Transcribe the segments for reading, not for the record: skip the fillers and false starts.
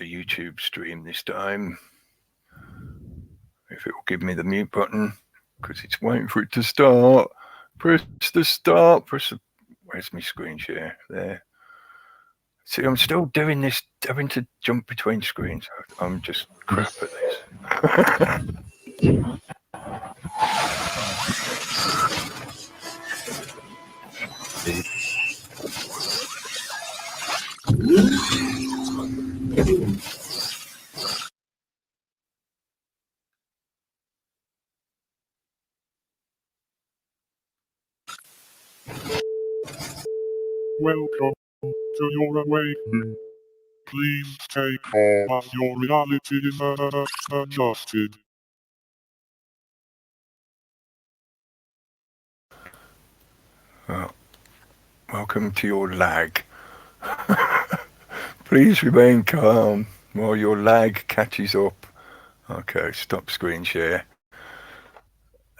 the YouTube stream this time. If it will give me the mute button, because it's waiting for it to start. Press the start. Where's my screen share? There. See, I'm still doing this, having to jump between screens. I'm just crap at this. Welcome to your awakening. Please take all of your reality is adjusted. Well, welcome to your lag. Please remain calm while your lag catches up. Okay, stop screen share.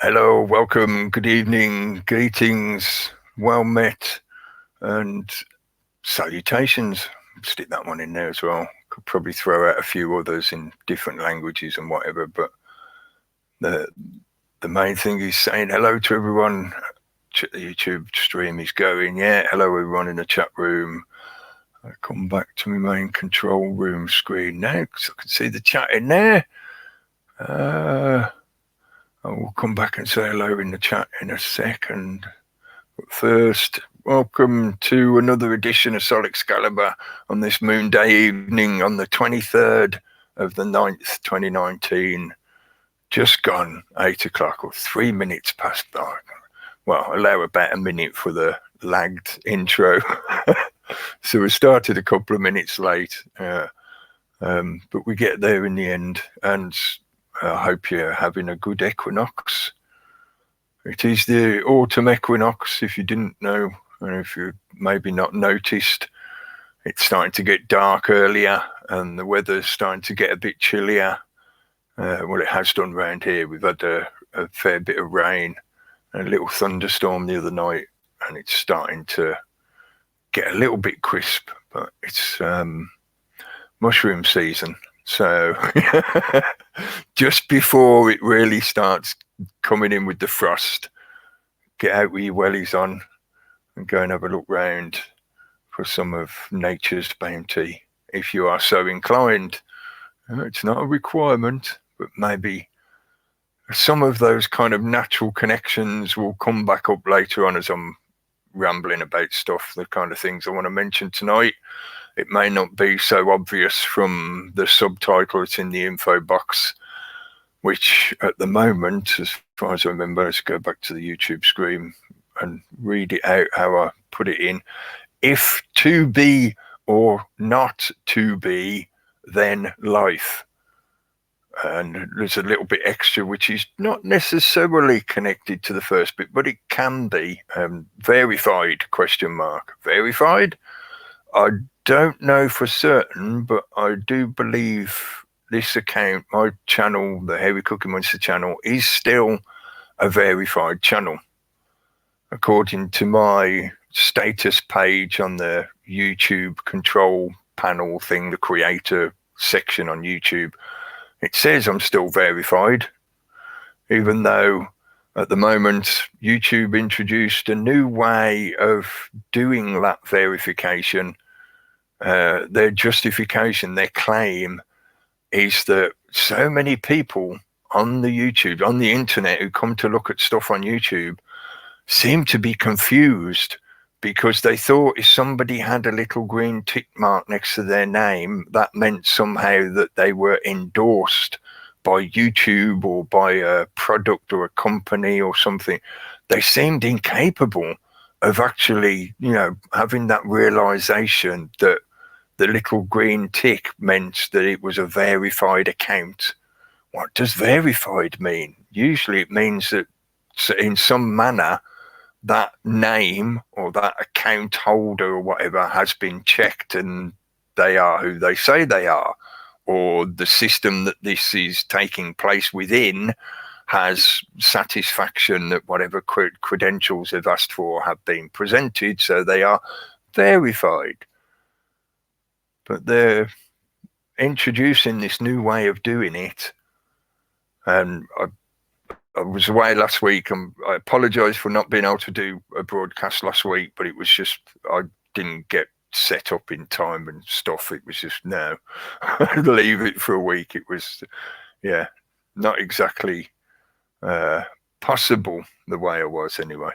Hello, welcome, good evening, greetings, well met, and salutations. Stick that one in there as well. Could probably throw out a few others in different languages and whatever, but the main thing is saying hello to everyone. The YouTube stream is going. Yeah, hello everyone in the chat room. I come back to my main control room screen now because I can see the chat in there. I will come back and say hello in the chat in a second. But first, welcome to another edition of Sol Excalibre on this Moon Day evening on the 23rd of the 9th, 2019. Just gone 8 o'clock or 3 minutes past dark. Well, allow about a minute for the lagged intro. So we started a couple of minutes late, but we get there in the end, and I hope you're having a good equinox. It is the autumn equinox, if you didn't know, and if you maybe not noticed. It's starting to get dark earlier, and the weather's starting to get a bit chillier. Well, it has done round here. We've had a fair bit of rain and a little thunderstorm the other night, and it's starting to get a little bit crisp, but it's mushroom season. So just before it really starts coming in with the frost, get out with your wellies on and go and have a look round for some of nature's bounty, if you are so inclined. It's not a requirement, but maybe some of those kind of natural connections will come back up later on as I'm rambling about stuff, the kind of things I want to mention tonight. It may not be so obvious from the subtitle that's in the info box, which at the moment, as far as I remember, let's go back to the YouTube screen and read it out how I put it in. If to be or not to be, then life. And there's a little bit extra, which is not necessarily connected to the first bit, but it can be. Verified, ? Verified? I don't know for certain, but I do believe this account, my channel, the Hairy Cookie Monster channel, is still a verified channel. According to my status page on the YouTube control panel thing, the creator section on YouTube, it says I'm still verified, even though at the moment YouTube introduced a new way of doing that verification. Their justification, their claim is that so many people on the YouTube, on the internet, who come to look at stuff on YouTube seem to be confused because they thought if somebody had a little green tick mark next to their name, that meant somehow that they were endorsed by YouTube or by a product or a company or something. They seemed incapable of actually, having that realization that the little green tick meant that it was a verified account. What does verified mean? Usually it means that in some manner that name or that account holder or whatever has been checked and they are who they say they are, or the system that this is taking place within has satisfaction that whatever credentials they've asked for have been presented, so they are verified. But they're introducing this new way of doing it. And I was away last week, and I apologise for not being able to do a broadcast last week, but it was just, I didn't get set up in time and stuff. It was just, no, leave it for a week. It was, yeah, not exactly possible the way I was anyway.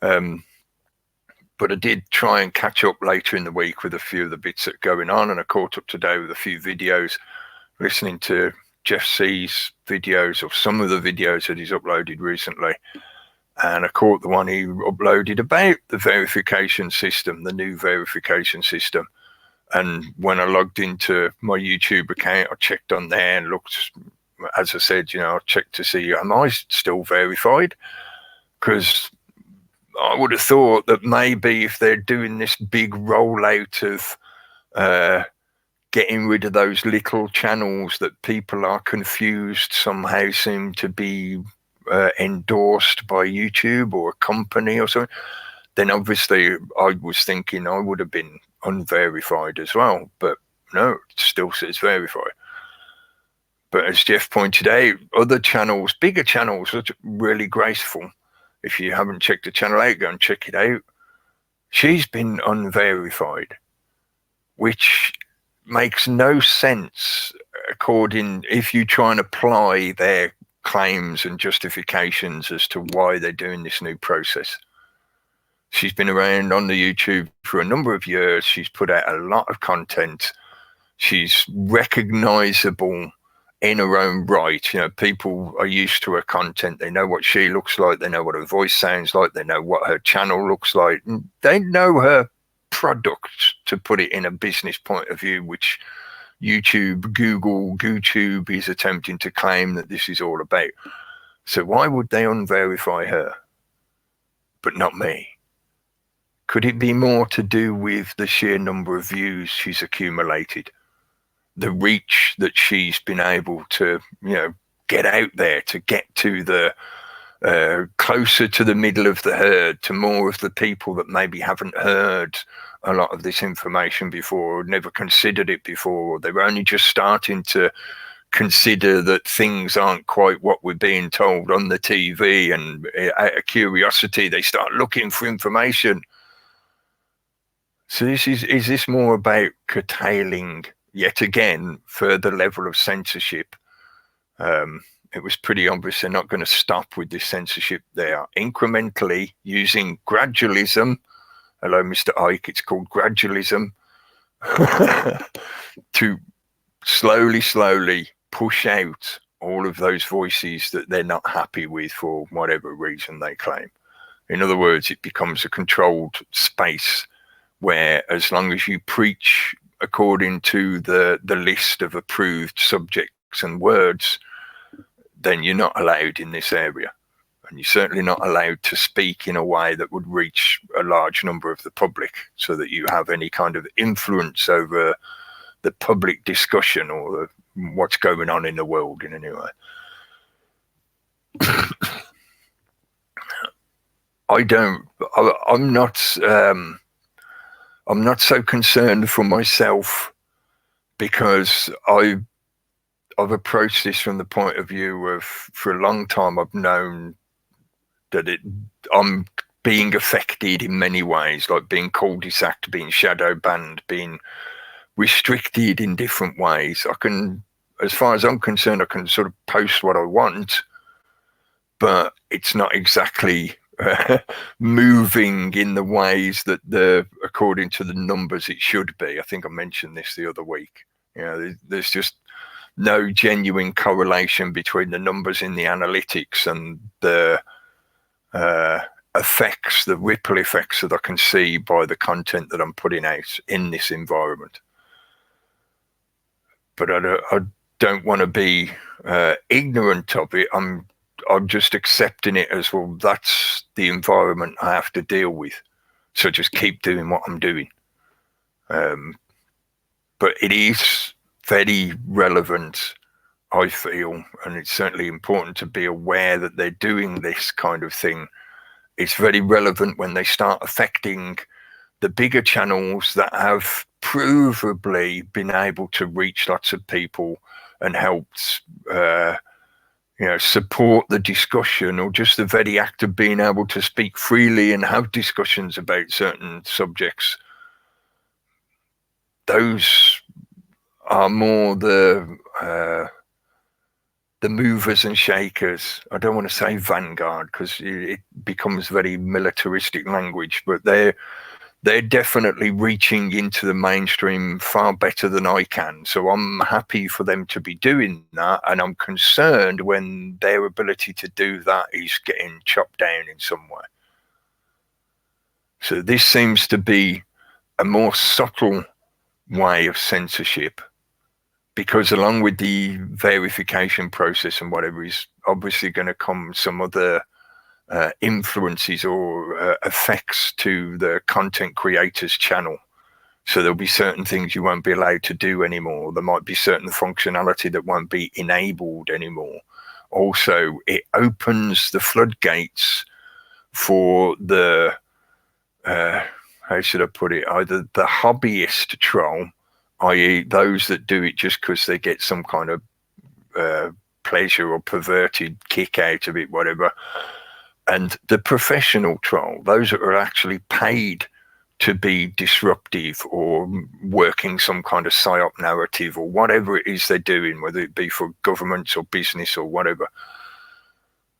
But I did try and catch up later in the week with a few of the bits that are going on, and I caught up today with a few videos, listening to Jeff C's videos, or some of the videos that he's uploaded recently. And I caught the one he uploaded about the verification system, the new verification system. And when I logged into my YouTube account, I checked on there and looked, as I said, you know, I checked to see, am I still verified? Because I would have thought that maybe if they're doing this big rollout of getting rid of those little channels that people are confused somehow seem to be endorsed by YouTube or a company or something, then obviously I was thinking I would have been unverified as well. But no, it still says verified. But as Jeff pointed out, other channels, bigger channels, are really graceful. If you haven't checked the channel out, go and check it out. She's been unverified, which makes no sense if you try and apply their claims and justifications as to why they're doing this new process. She's been around on the YouTube for a number of years. She's put out a lot of content. She's recognizable in her own right. You know, people are used to her content. They know what she looks like. They know what her voice sounds like. They know what her channel looks like. And they know her product, to put it in a business point of view, which YouTube, Google, GooTube is attempting to claim that this is all about. So why would they unverify her, but not me? Could it be more to do with the sheer number of views she's accumulated, the reach that she's been able to, you know, get out there, to get to the closer to the middle of the herd, to more of the people that maybe haven't heard a lot of this information before, or never considered it before, or they're only just starting to consider that things aren't quite what we're being told on the TV, and out of curiosity they start looking for information. So is this more about curtailing, yet again, further level of censorship? It was pretty obvious they're not going to stop with this censorship. They are incrementally using gradualism. Hello, Mr. Ike, it's called gradualism. To slowly push out all of those voices that they're not happy with for whatever reason they claim. In other words, it becomes a controlled space where, as long as you preach according to the list of approved subjects and words, then you're not allowed in this area. And you're certainly not allowed to speak in a way that would reach a large number of the public, so that you have any kind of influence over the public discussion or what's going on in the world in any way. I'm not so concerned for myself, because I've approached this from the point of view of, for a long time, I've known that I'm being affected in many ways, like being cul-de-sacked, being shadow banned, being restricted in different ways. I can, as far as I'm concerned, I can sort of post what I want, but it's not exactly moving in the ways that according to the numbers it should be. I think I mentioned this the other week. You know, there's just no genuine correlation between the numbers in the analytics and the effects, the ripple effects that I can see by the content that I'm putting out in this environment. But I don't want to be ignorant of it. I'm just accepting it as, well, that's the environment I have to deal with. So just keep doing what I'm doing. But it is very relevant, I feel, and it's certainly important to be aware that they're doing this kind of thing. It's very relevant when they start affecting the bigger channels that have provably been able to reach lots of people and helped support the discussion, or just the very act of being able to speak freely and have discussions about certain subjects. Those are more the movers and shakers. I don't want to say vanguard, because it becomes very militaristic language, but they're definitely reaching into the mainstream far better than I can. So I'm happy for them to be doing that, and I'm concerned when their ability to do that is getting chopped down in some way. So this seems to be a more subtle way of censorship, because along with the verification process and whatever is obviously going to come some other influences or effects to the content creator's channel. So there'll be certain things you won't be allowed to do anymore. There might be certain functionality that won't be enabled anymore. Also, it opens the floodgates for the how should I put it, either the hobbyist troll, i.e. those that do it just because they get some kind of pleasure or perverted kick out of it, whatever, and the professional troll, those that are actually paid to be disruptive or working some kind of psyop narrative or whatever it is they're doing, whether it be for governments or business or whatever.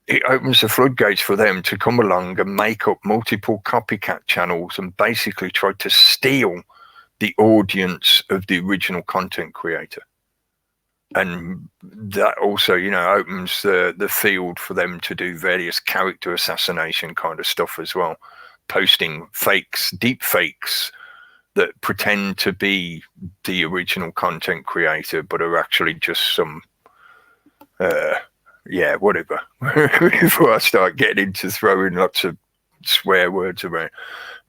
It opens the floodgates for them to come along and make up multiple copycat channels and basically try to steal the audience of the original content creator. And that also, opens the field for them to do various character assassination kind of stuff as well. Posting fakes, deep fakes that pretend to be the original content creator, but are actually just some, whatever. Before I start getting into throwing lots of swear words around,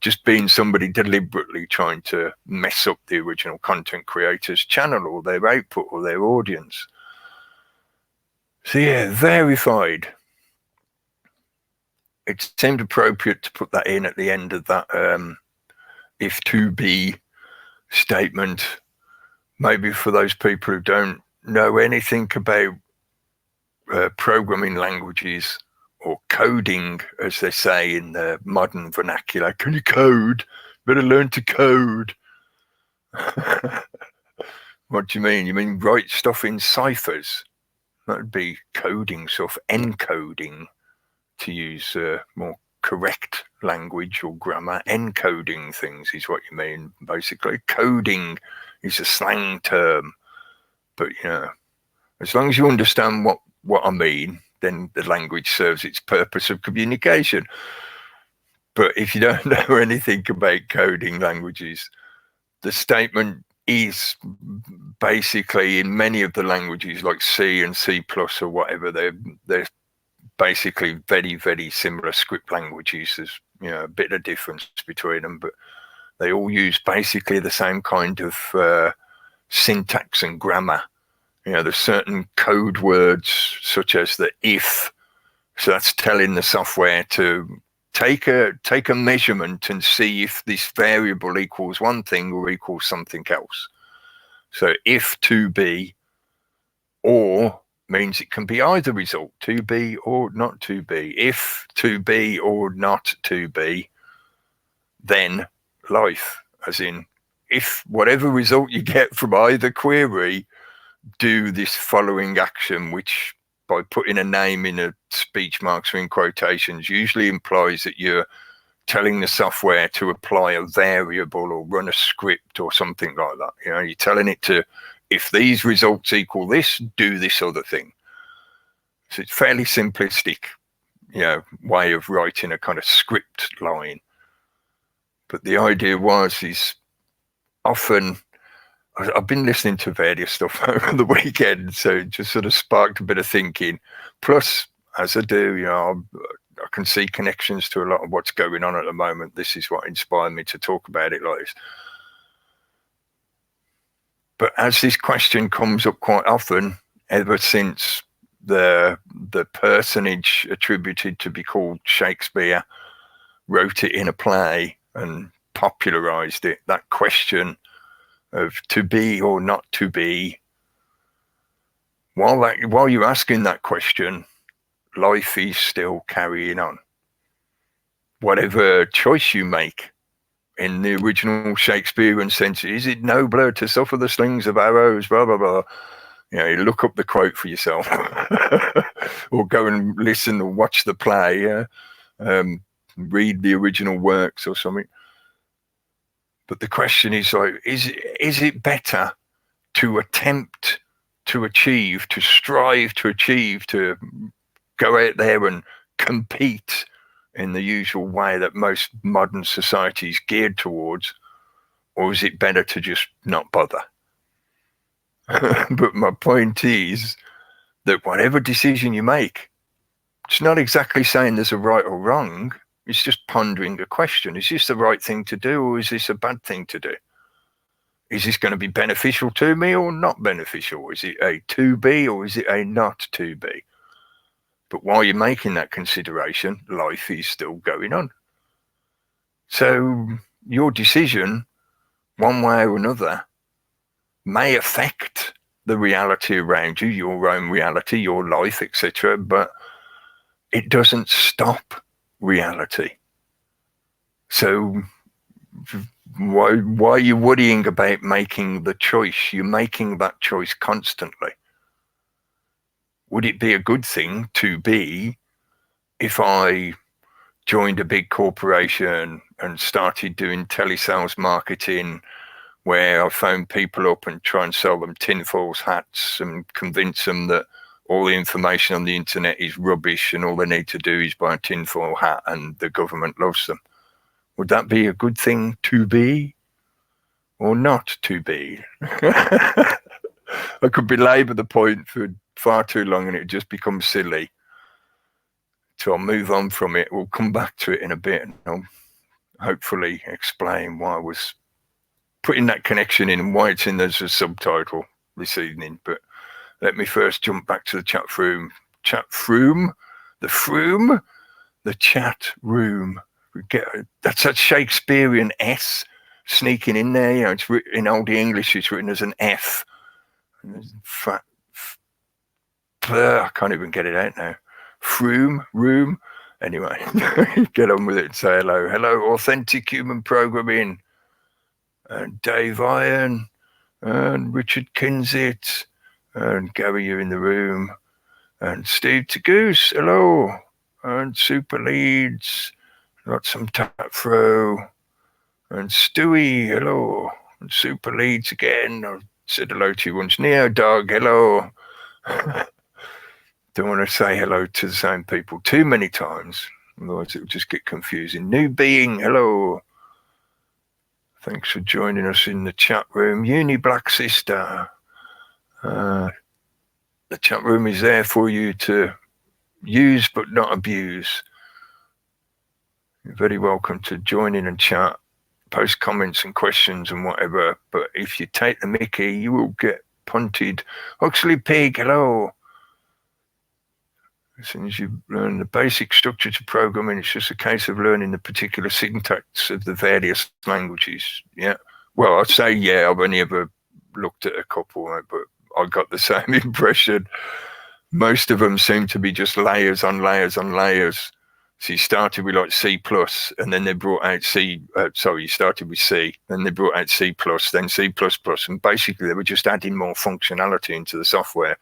just being somebody deliberately trying to mess up the original content creator's channel or their output or their audience. So yeah, verified. It seemed appropriate to put that in at the end of that if to be statement, maybe for those people who don't know anything about programming languages or coding, as they say in the modern vernacular. Can you code? Better learn to code. What do you mean? You mean write stuff in ciphers? That would be coding stuff, encoding, to use more correct language or grammar. Encoding things is what you mean, basically. Coding is a slang term, but as long as you understand what I mean, then the language serves its purpose of communication. But if you don't know anything about coding languages, the statement is basically, in many of the languages like C and C+ or whatever, they're basically very, very similar script languages. There's a bit of difference between them, but they all use basically the same kind of syntax and grammar. There's certain code words such as the if, so that's telling the software to take a measurement and see if this variable equals one thing or equals something else. So if to be, or means it can be either result, to be or not to be. If to be or not to be, then life, as in if whatever result you get from either query, do this following action, which by putting a name in a speech marks or in quotations usually implies that you're telling the software to apply a variable or run a script or something like that. You're telling it to, if these results equal this, do this other thing. So it's fairly simplistic, way of writing a kind of script line. But the idea is often, I've been listening to various stuff over the weekend, so it just sort of sparked a bit of thinking. Plus, as I do, I can see connections to a lot of what's going on at the moment. This is what inspired me to talk about it like this. But as this question comes up quite often, ever since the personage attributed to be called Shakespeare wrote it in a play and popularized it, that question of to be or not to be, while you're asking that question, life is still carrying on. Whatever choice you make in the original Shakespearean sense, is it nobler to suffer the slings of arrows, blah, blah, blah. You look up the quote for yourself or go and listen or watch the play, read the original works or something. But the question is, like, is it better to attempt to achieve, to strive to achieve, to go out there and compete in the usual way that most modern society is geared towards, or is it better to just not bother? But my point is that whatever decision you make, it's not exactly saying there's a right or wrong. It's just pondering a question. Is this the right thing to do, or is this a bad thing to do? Is this going to be beneficial to me or not beneficial? Is it a to be or is it a not to be? But while you're making that consideration, life is still going on. So your decision, one way or another, may affect the reality around you, your own reality, your life, etc., but it doesn't stop reality. So why are you worrying about making the choice? You're making that choice constantly. Would it be a good thing to be if I joined a big corporation and started doing telesales marketing, where I phone people up and try and sell them tinfoil hats and convince them that all the information on the internet is rubbish and all they need to do is buy a tinfoil hat and the government loves them? Would that be a good thing to be or not to be? I could belabor the point for far too long and it just becomes silly. So I'll move on from it. We'll come back to it in a bit and I'll hopefully explain why I was putting that connection in and why it's in as a subtitle this evening. But let me first jump back to the chat room. The chat room. That's that Shakespearean S sneaking in there. You know, it's written in Old English. It's written as an F. I can't even get it out now. Room. Anyway, get on with it and say hello. Hello, Authentic Human Programming. And Dave Iron. And Richard Kinsit. And Gary, you're in the room. And Steve Tagoose, hello. And Super Leads. Got some tap throw. And Stewie, hello. And Super Leads again. I said hello to you once. Neo Dog, hello. Don't want to say hello to the same people too many times, otherwise it will just get confusing. New Being, hello. Thanks for joining us in the chat room. Uni Black Sister. The chat room is there for you to use but not abuse. You're very welcome to join in and chat, post comments and questions and whatever, but if you take the mickey, you will get punted. Huxley Pig, hello. As soon as you learn the basic structure to programming, it's just a case of learning the particular syntax of the various languages. Yeah. Well, I'd say, yeah, I've only ever looked at a couple, right, but I got the same impression. Most of them seem to be just layers on layers on layers. So you started with like C+, and then they brought out you started with C, then they brought out C+, then C++, and basically they were just adding more functionality into the software.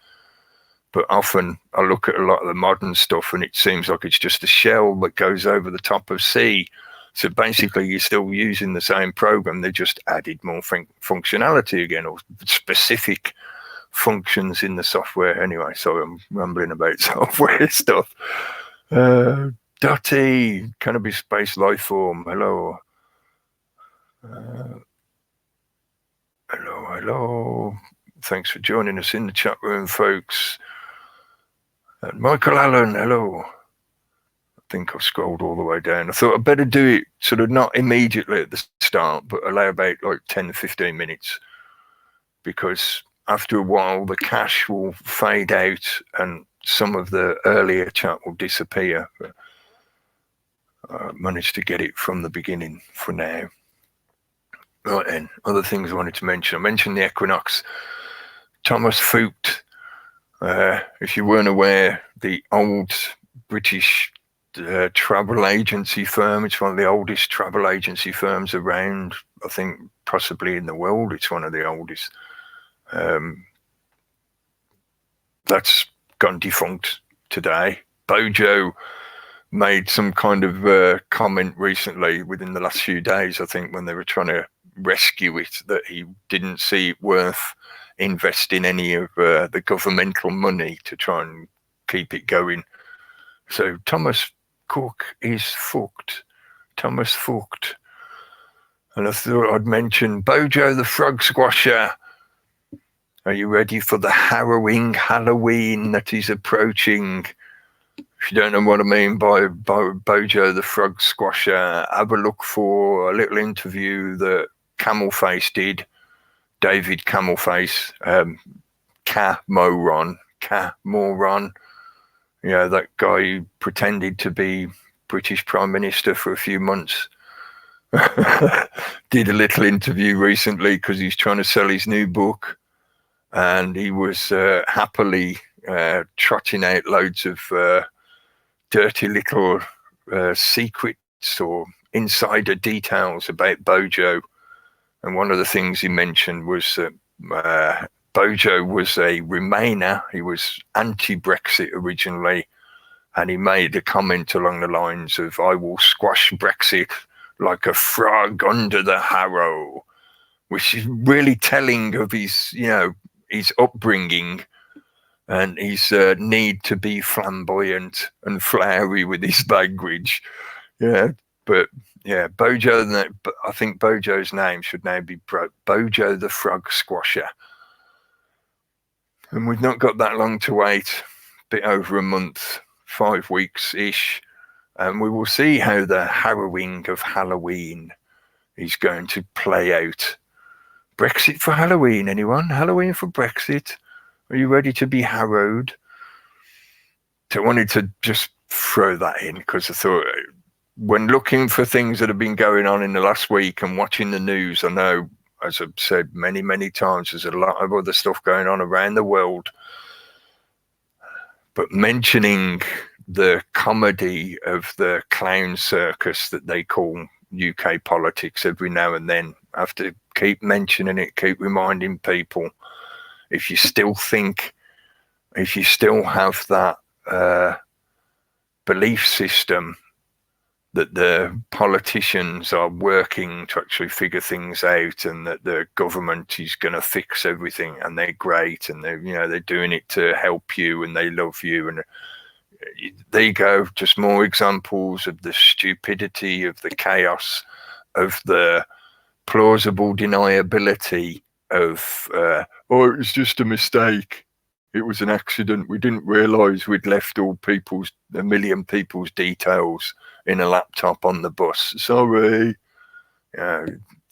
But often I look at a lot of the modern stuff and it seems like it's just a shell that goes over the top of C. So basically you're still using the same program, they just added more functionality again, or specific functions in the software. Anyway, sorry, I'm rambling about software stuff. Dotty, Cannabis Space Lifeform, hello. Hello. Thanks for joining us in the chat room, folks. And Michael Allen, hello. I think I've scrolled all the way down. I thought I'd better do it sort of not immediately at the start, but allow about like 10 to 15 minutes, because after a while the cache will fade out and some of the earlier chat will disappear. But I managed to get it from the beginning for now. Right then, other things I wanted to mention. I mentioned the equinox. Thomas Fucht, if you weren't aware, the old British travel agency firm. It's one of the oldest travel agency firms around, I think possibly in the world. It's one of the oldest. That's gone defunct today. Bojo made some kind of comment recently within the last few days, I think, when they were trying to rescue it, that he didn't see it worth investing any of the governmental money to try and keep it going. So Thomas Cook is fucked. Thomas fucked. And I thought I'd mention Bojo the Frog Squasher. Are you ready for the harrowing Halloween that is approaching? If you don't know what I mean by Bojo the Frog Squasher, have a look for a little interview that Camelface did. David Camelface, Moron. Yeah, that guy who pretended to be British Prime Minister for a few months. Did a little interview recently because he's trying to sell his new book. And he was happily trotting out loads of dirty little secrets or insider details about Bojo. And one of the things he mentioned was that Bojo was a Remainer. He was anti-Brexit originally. And he made a comment along the lines of, I will squash Brexit like a frog under the harrow, which is really telling of his, his upbringing and his need to be flamboyant and flowery with his language. Yeah, but yeah, Bojo, I think Bojo's name should now be Bojo the Frog Squasher. And we've not got that long to wait, a bit over a month, 5 weeks-ish, and we will see how the harrowing of Halloween is going to play out. Brexit for Halloween, anyone? Halloween for Brexit? Are you ready to be harrowed? So I wanted to just throw that in because I thought when looking for things that have been going on in the last week and watching the news, I know, as I've said many, many times, there's a lot of other stuff going on around the world. But mentioning the comedy of the clown circus that they call UK politics every now and then, I have to keep mentioning it, keep reminding people, if you still have that belief system that the politicians are working to actually figure things out and that the government is going to fix everything and they're great and they're doing it to help you and they love you, and there you go, just more examples of the stupidity, of the chaos, of the plausible deniability of it was just a mistake, it was an accident, we didn't realize we'd left a million people's details in a laptop on the bus, sorry.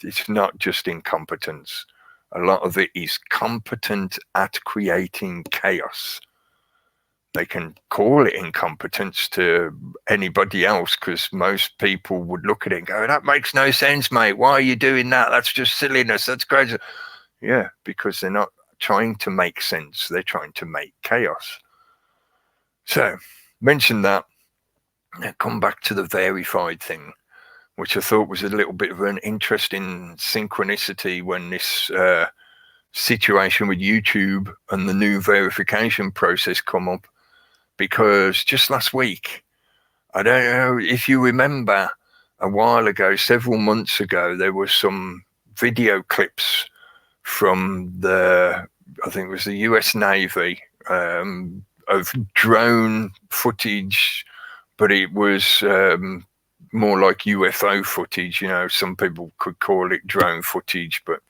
It's not just incompetence, a lot of it is competent at creating chaos. They can call it incompetence to anybody else because most people would look at it and go, that makes no sense, mate. Why are you doing that? That's just silliness. That's crazy. Yeah, because they're not trying to make sense. They're trying to make chaos. So, mention that. Now come back to the verified thing, which I thought was a little bit of an interesting synchronicity when this situation with YouTube and the new verification process come up. Because just last week, I don't know if you remember, a while ago, several months ago, there were some video clips from I think it was the US Navy, of drone footage, but it was more like UFO footage. Some people could call it drone footage, but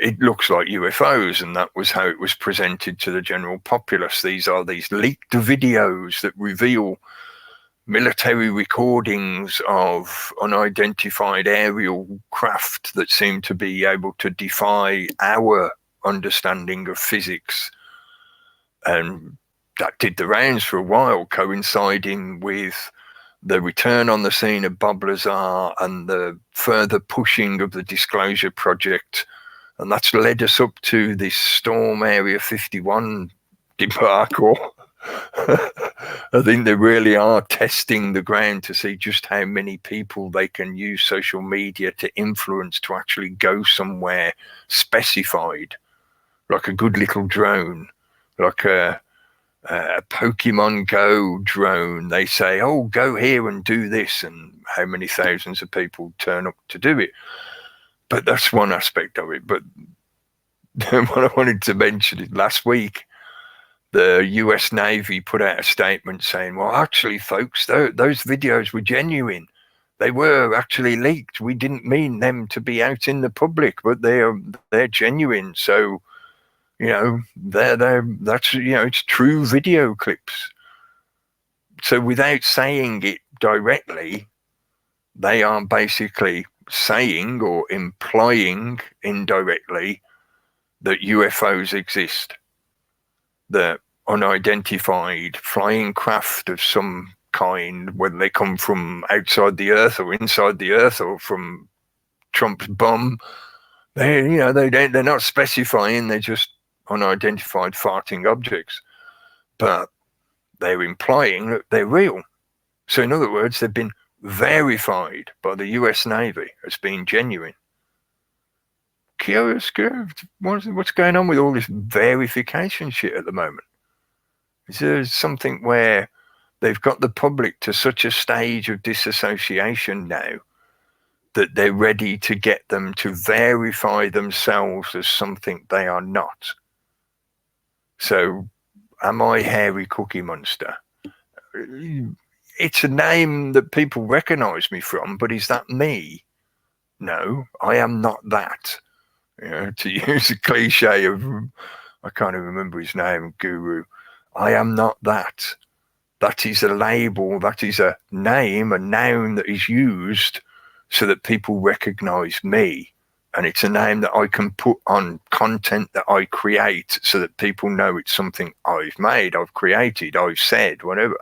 it looks like UFOs, and that was how it was presented to the general populace. These are these leaked videos that reveal military recordings of unidentified aerial craft that seem to be able to defy our understanding of physics. And that did the rounds for a while, coinciding with the return on the scene of Bob Lazar and the further pushing of the Disclosure Project. And that's led us up to this Storm Area 51 debacle. I think they really are testing the ground to see just how many people they can use social media to influence to actually go somewhere specified, like a good little drone, like a Pokemon Go drone. They say, oh, go here and do this, and how many thousands of people turn up to do it. But that's one aspect of it. But what I wanted to mention is last week, the US Navy put out a statement saying, well, actually, folks, those videos were genuine. They were actually leaked. We didn't mean them to be out in the public, but they're genuine. So, you know, that's, you know, it's true video clips. So without saying it directly, they are basically saying or implying indirectly that UFOs exist, that unidentified flying craft of some kind, whether they come from outside the Earth or inside the Earth or from Trump's bum, they're not specifying, they're just unidentified farting objects, but they're implying that they're real. So in other words, they've been verified by the US Navy as being genuine. Curious, what's going on with all this verification shit at the moment? Is there something where they've got the public to such a stage of disassociation now that they're ready to get them to verify themselves as something they are not? So, am I Hairy Cookie Monster? It's a name that people recognize me from, but is that me? No, I am not that. You know, to use a cliche of, I can't even remember his name, Guru. I am not that. That is a label, that is a name, a noun that is used so that people recognize me. And it's a name that I can put on content that I create so that people know it's something I've made, I've created, I've said, whatever.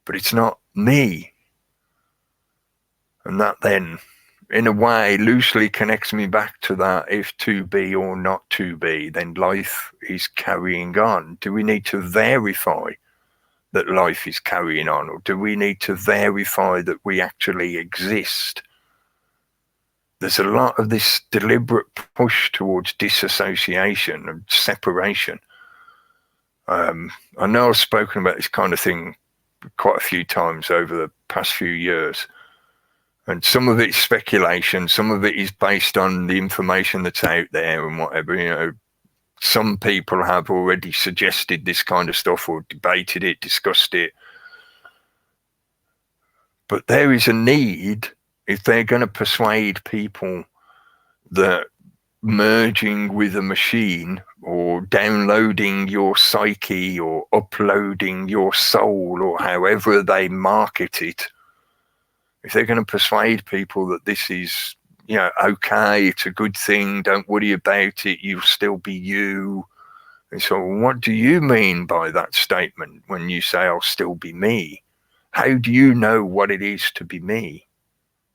But it's not me. And that then, in a way, loosely connects me back to that, if to be or not to be, then life is carrying on. Do we need to verify that life is carrying on, or do we need to verify that we actually exist? There's a lot of this deliberate push towards disassociation and separation. I know I've spoken about this kind of thing quite a few times over the past few years. And some of it's speculation, some of it is based on the information that's out there and whatever. You know, some people have already suggested this kind of stuff or debated it, discussed it. But there is a need, if they're going to persuade people that merging with a machine or downloading your psyche or uploading your soul or however they market it, if they're going to persuade people that this is, you know, okay, it's a good thing, don't worry about it, you'll still be you. And so what do you mean by that statement when you say I'll still be me? How do you know what it is to be me?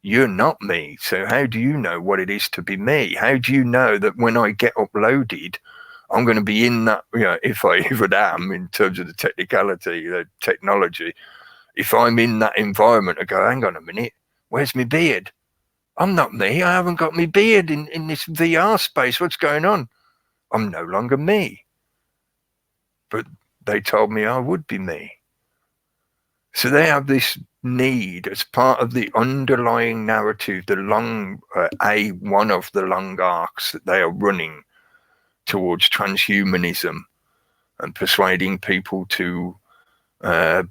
You're not me, so how do you know what it is to be me? How do you know that when I get uploaded, I'm going to be in that, you know, if I even am, in terms of the technicality, the technology, if I'm in that environment, I go, hang on a minute, where's my beard? I'm not me. I haven't got my beard in this VR space. What's going on? I'm no longer me. But they told me I would be me. So they have this need as part of the underlying narrative, the one of the long arcs that they are running towards transhumanism and persuading people to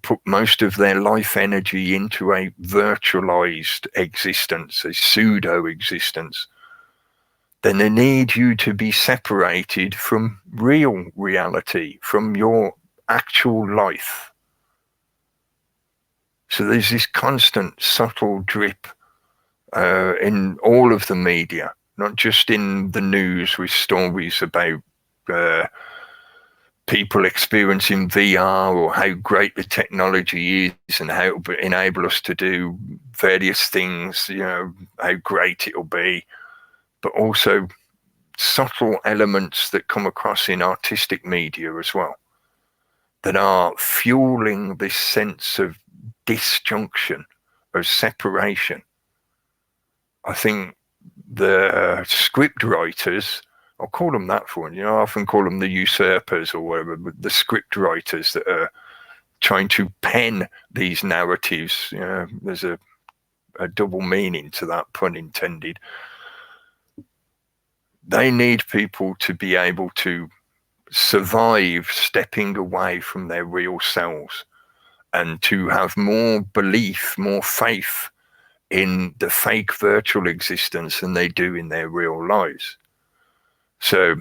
put most of their life energy into a virtualized existence, a pseudo existence. Then they need you to be separated from real reality, from your actual life. So there's this constant subtle drip in all of the media, not just in the news with stories about people experiencing VR, or how great the technology is and how it will enable us to do various things, how great it will be, but also subtle elements that come across in artistic media as well, that are fueling this sense of disjunction, of separation. I think the script writers, I'll call them that for I often call them the usurpers or whatever, but the script writers that are trying to pen these narratives. There's a double meaning to that, pun intended. They need people to be able to survive stepping away from their real selves and to have more belief, more faith in the fake virtual existence than they do in their real lives. So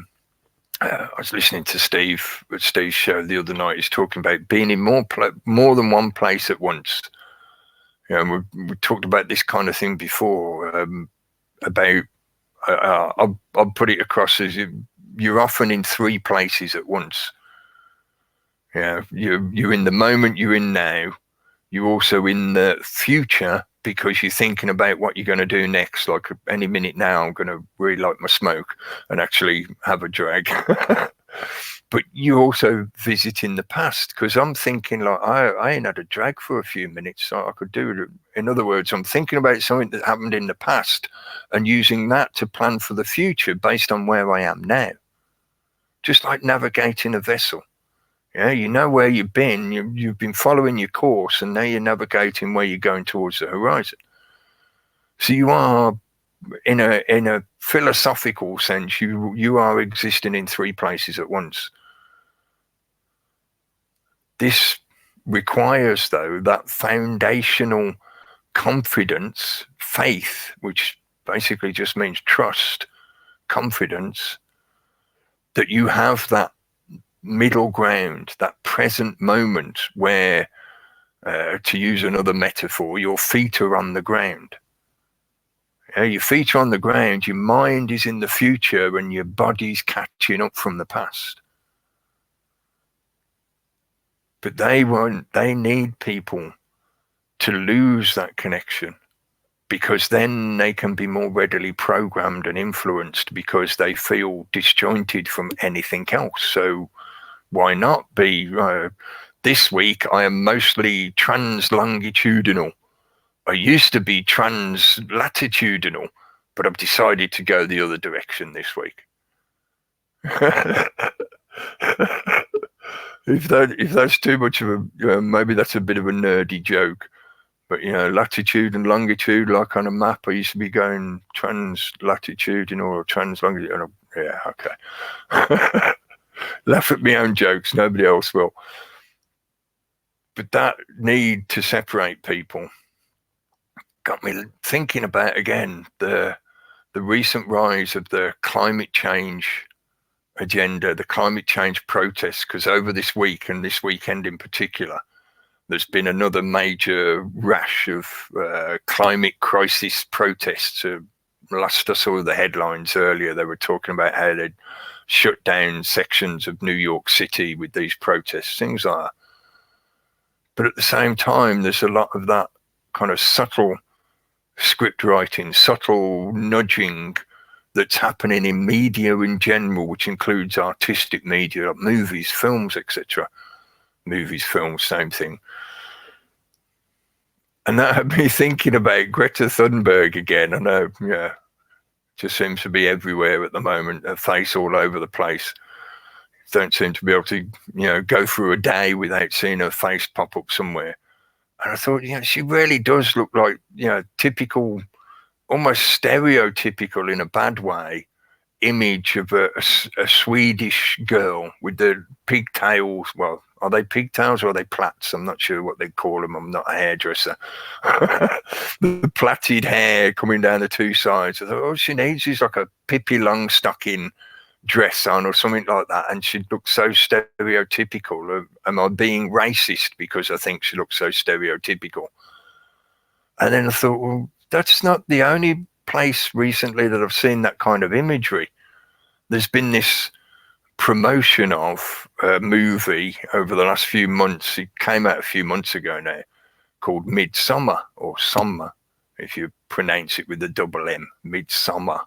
I was listening to Steve's show the other night. He's talking about being in more than one place at once. We talked about this kind of thing before, about I'll put it across as you're often in three places at once. You're in the moment you're in now. You're also in the future because you're thinking about what you're going to do next. Like any minute now, I'm going to really light my smoke and actually have a drag. But you're also visiting the past, because I'm thinking like, I ain't had a drag for a few minutes, so I could do it. In other words, I'm thinking about something that happened in the past and using that to plan for the future based on where I am now. Just like navigating a vessel. You know where you've been, you've been following your course, and now you're navigating where you're going towards the horizon. So you are, in a philosophical sense, you are existing in three places at once. This requires, though, that foundational confidence, faith, which basically just means trust, confidence, that you have that middle ground, that present moment where, to use another metaphor, your feet are on the ground. Your feet are on the ground, your mind is in the future, and your body's catching up from the past. But they need people to lose that connection, because then they can be more readily programmed and influenced, because they feel disjointed from anything else. So why not be, this week I am mostly trans-longitudinal. I used to be trans-latitudinal, but I've decided to go the other direction this week. If that's too much of a, maybe that's a bit of a nerdy joke, but latitude and longitude, like on a map, I used to be going trans-latitudinal or trans-longitudinal. Yeah, okay. Laugh at my own jokes, nobody else will. But that need to separate people got me thinking about, again, the recent rise of the climate change agenda, the climate change protests, because over this week and this weekend in particular, there's been another major rash of climate crisis protests. Last I saw the headlines earlier, they were talking about how they'd shut down sections of New York City with these protests, things like that. But at the same time, there's a lot of that kind of subtle script writing, subtle nudging that's happening in media in general, which includes artistic media like movies, films, etc. Movies, films, same thing. And that had me thinking about Greta Thunberg again. I know, just seems to be everywhere at the moment, her face all over the place. Don't seem to be able to, go through a day without seeing her face pop up somewhere. And I thought, she really does look like, typical, almost stereotypical in a bad way, image of a Swedish girl with the pigtails. Well, are they pigtails or are they plaits? I'm not sure what they call them. I'm not a hairdresser. The plaited hair coming down the two sides. I thought, all she needs is like a Pippi Longstocking dress on or something like that, and she looks so stereotypical. Am I being racist because I think she looks so stereotypical? And then I thought, well, that's not the only place recently that I've seen that kind of imagery. There's been this promotion of a movie over the last few months. It came out a few months ago now, called Midsummer, or Summer, if you pronounce it with a double M, Midsummer.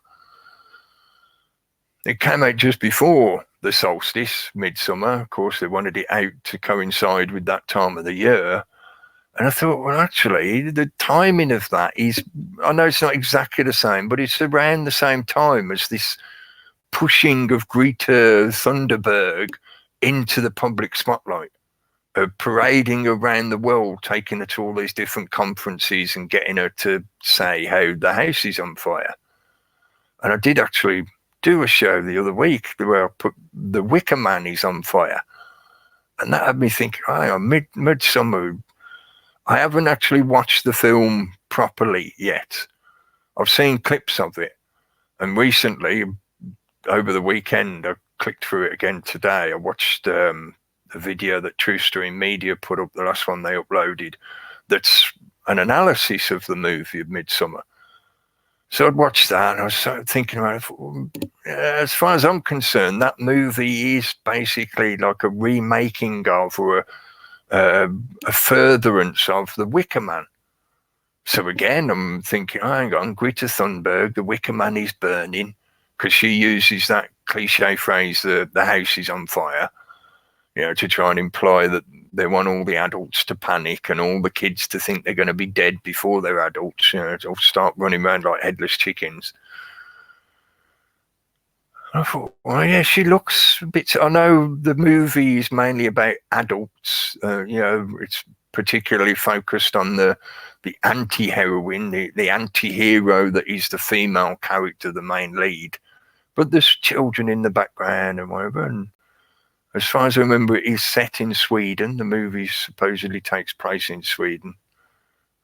It came out just before the solstice, midsummer. Of course, they wanted it out to coincide with that time of the year. And I thought, well, actually, the timing of that is, I know it's not exactly the same, but it's around the same time as this pushing of Greta Thunberg into the public spotlight, parading around the world, taking her to all these different conferences and getting her to say how the house is on fire. And I did actually do a show the other week where I put The Wicker Man is on fire. And that had me thinking, oh, Midsummer, I haven't actually watched the film properly yet. I've seen clips of it. And recently, over the weekend, I clicked through it again today. I watched a video that True Stream Media put up, the last one they uploaded, that's an analysis of the movie of Midsummer. So I'd watched that, and I was sort of thinking about it. As far as I'm concerned, that movie is basically like a remaking of, or a furtherance of The Wicker Man. So again, I'm thinking, oh, hang on, Greta Thunberg, The Wicker Man is burning, because she uses that cliche phrase, the house is on fire, you know, to try and imply that they want all the adults to panic and all the kids to think they're going to be dead before they're adults, you know, to start running around like headless chickens. I thought, well, yeah, she looks a bit. I know the movie is mainly about adults. You know, it's particularly focused on the anti-heroine, the anti-hero that is the female character, the main lead. But there's children in the background and whatever. And as far as I remember, it is set in Sweden. The movie supposedly takes place in Sweden.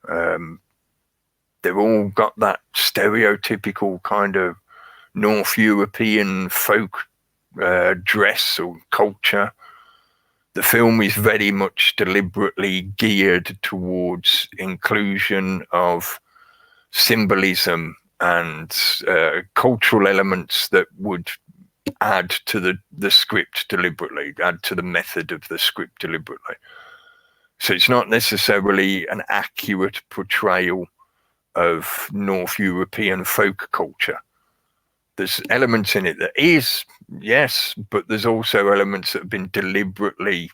They've all got that stereotypical kind of North European folk dress or culture. The film is very much deliberately geared towards inclusion of symbolism and cultural elements that would add to the script deliberately, add to the method of the script deliberately. So it's not necessarily an accurate portrayal of North European folk culture. There's elements in it that is, yes, but there's also elements that have been deliberately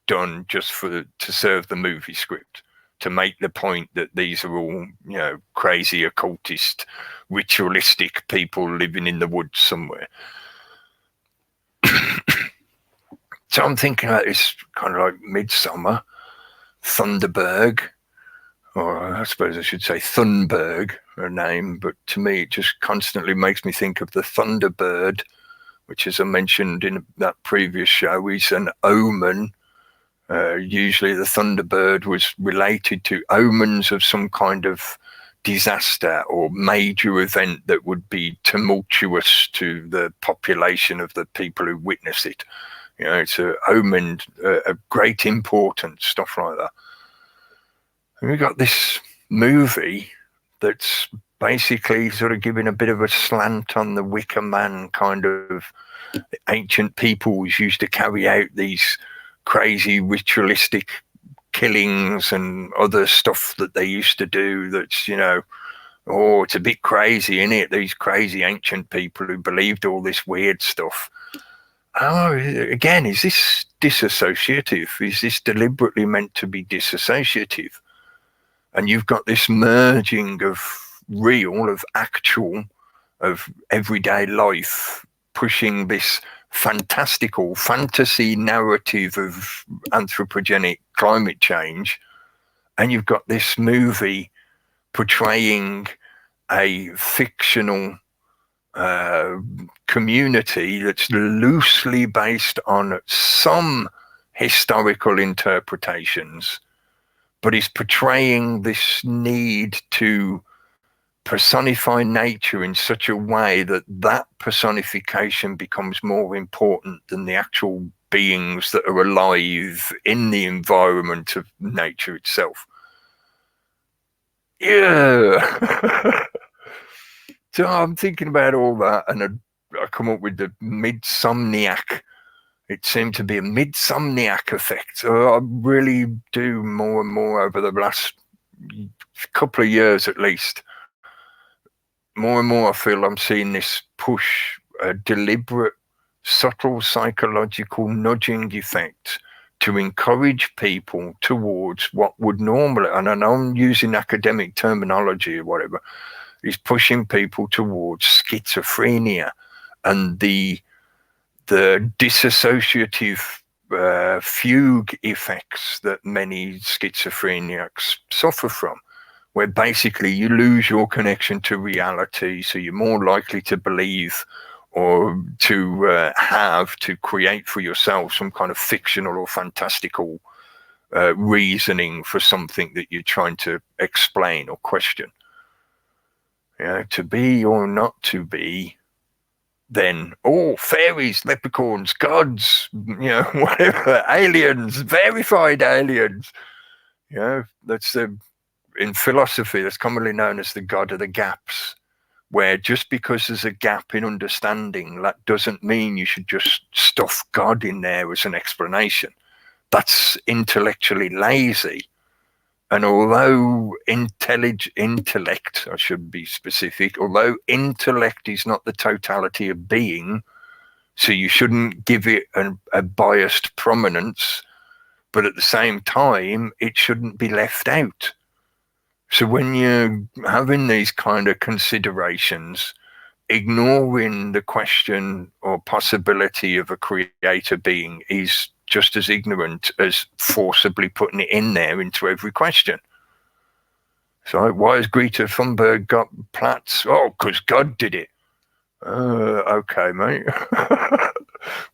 done just to serve the movie script, to make the point that these are all, you know, crazy occultist, ritualistic people living in the woods somewhere. So I'm thinking about this kind of like Midsummer, Thunberg, or I suppose I should say Thunberg, her name, but to me it just constantly makes me think of the Thunderbird, which, as I mentioned in that previous show, is an omen. Usually the Thunderbird was related to omens of some kind of disaster or major event that would be tumultuous to the population of the people who witness it. You know, it's an omen of great importance, stuff like that. And we got this movie that's basically sort of giving a bit of a slant on the Wicker Man kind of ancient peoples used to carry out these crazy ritualistic killings and other stuff that they used to do that's, you know, oh, it's a bit crazy, isn't it? These crazy ancient people who believed all this weird stuff. Oh, again, is this disassociative? Is this deliberately meant to be disassociative? And you've got this merging of real, of actual, of everyday life, pushing this fantastical fantasy narrative of anthropogenic climate change. And you've got this movie portraying a fictional community that's loosely based on some historical interpretations, but is portraying this need to personify nature in such a way that that personification becomes more important than the actual beings that are alive in the environment of nature itself. Yeah. So I'm thinking about all that, and I come up with the Midsomniac it seemed to be a midsomniac effect. So I really do more and more over the last couple of years at least. More and more I feel I'm seeing this push, a deliberate, subtle psychological nudging effect to encourage people towards what would normally, and I know I'm using academic terminology or whatever, is pushing people towards schizophrenia and the dissociative fugue effects that many schizophrenics suffer from, where basically you lose your connection to reality, so you're more likely to believe or to create for yourself some kind of fictional or fantastical reasoning for something that you're trying to explain or question. To be or not to be, then fairies, leprechauns, gods, whatever, aliens, verified aliens. That's in philosophy, that's commonly known as the god of the gaps, where just because there's a gap in understanding, that doesn't mean you should just stuff God in there as an explanation. That's intellectually lazy. And although intellect, I should be specific, although intellect is not the totality of being, so you shouldn't give it a biased prominence, but at the same time, it shouldn't be left out. So when you're having these kind of considerations, ignoring the question or possibility of a creator being is just as ignorant as forcibly putting it in there into every question. So why has Greta Thunberg got plaits? Because God did it. Okay, mate.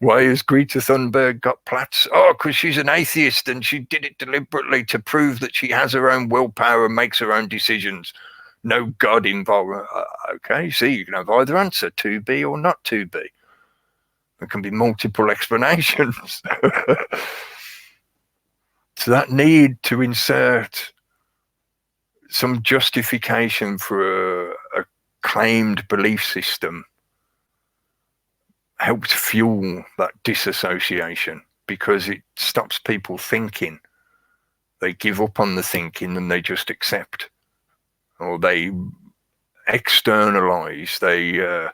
Why has Greta Thunberg got plaits? Because she's an atheist and she did it deliberately to prove that she has her own willpower and makes her own decisions. No God involved. Okay, see, you can have either answer, to be or not to be. There can be multiple explanations. So that need to insert some justification for a claimed belief system helps fuel that disassociation, because it stops people thinking. They give up on the thinking and they just accept, or they externalize, they